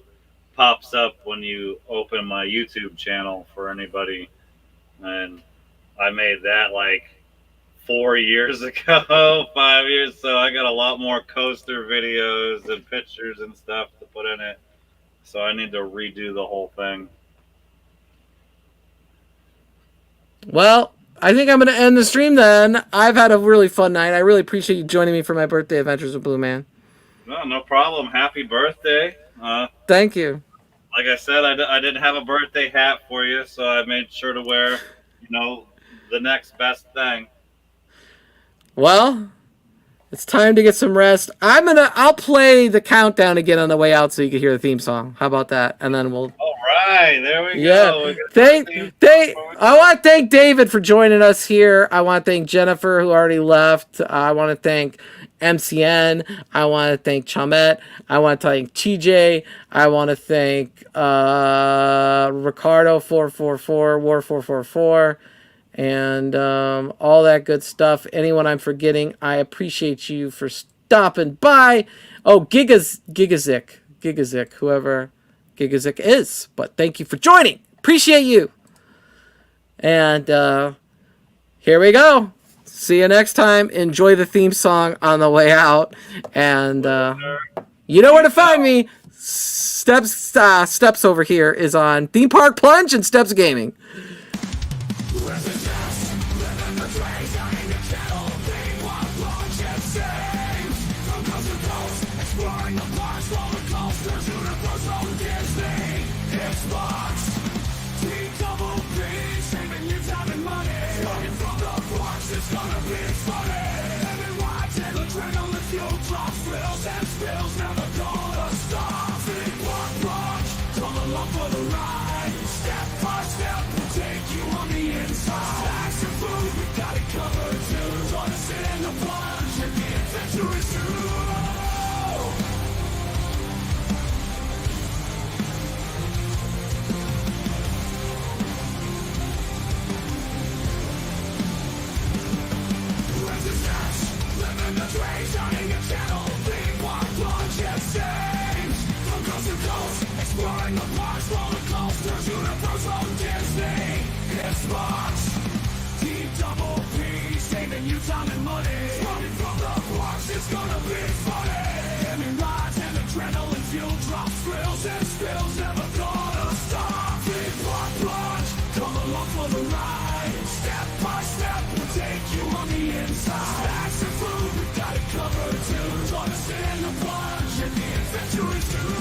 pops up when you open my YouTube channel for anybody. And I made that like 4 years ago, 5 years. So I got a lot more coaster videos and pictures and stuff to put in it. So I need to redo the whole thing. Well, I think I'm going to end the stream then. I've had a really fun night. I really appreciate you joining me for my birthday adventures with Blue Man. No problem. Happy birthday. Thank you. Like I said, I didn't have a birthday hat for you, so I made sure to wear, the next best thing. Well, it's time to get some rest. I'll play the countdown again on the way out so you can hear the theme song. How about that? And then we'll... All right, there we go. Yeah. I want to thank David for joining us here. I want to thank Jennifer, who already left. I want to thank MCN. I want to thank Chomette. I want to thank TJ. I want to thank Ricardo 444, War 444, and all that good stuff. Anyone I'm forgetting, I appreciate you for stopping by. Oh, Gigazik, whoever Gigazik is. But thank you for joining. Appreciate you. And here we go. See you next time. Enjoy the theme song on the way out. And you know where to find me. Steps over here is on Theme Park Plunge and Steps Gaming. It's gonna be funny. Every ride, adrenaline, fuel drops, thrills and spills, never gonna stop. Big block plunge, come along for the ride. Step by step, we'll take you on the inside. Snacks and food, we got it covered too. Join us in the plunge, and the adventure is through. Shining a channel, Theme Park Plunge exchange. From coast to coast, exploring the parks, roller coasters, Universal, Disney, Xbox. T-double-P, saving you time and money. Running from the parks, it's gonna be funny. Every rides and adrenaline, fuel drops, thrills and spills, never gonna stop. Theme Park Plunge, come along for the ride. Step by step, we'll take you on the inside. Snacks and food, we got it covered too. Join us in the plunge, and the adventure is through.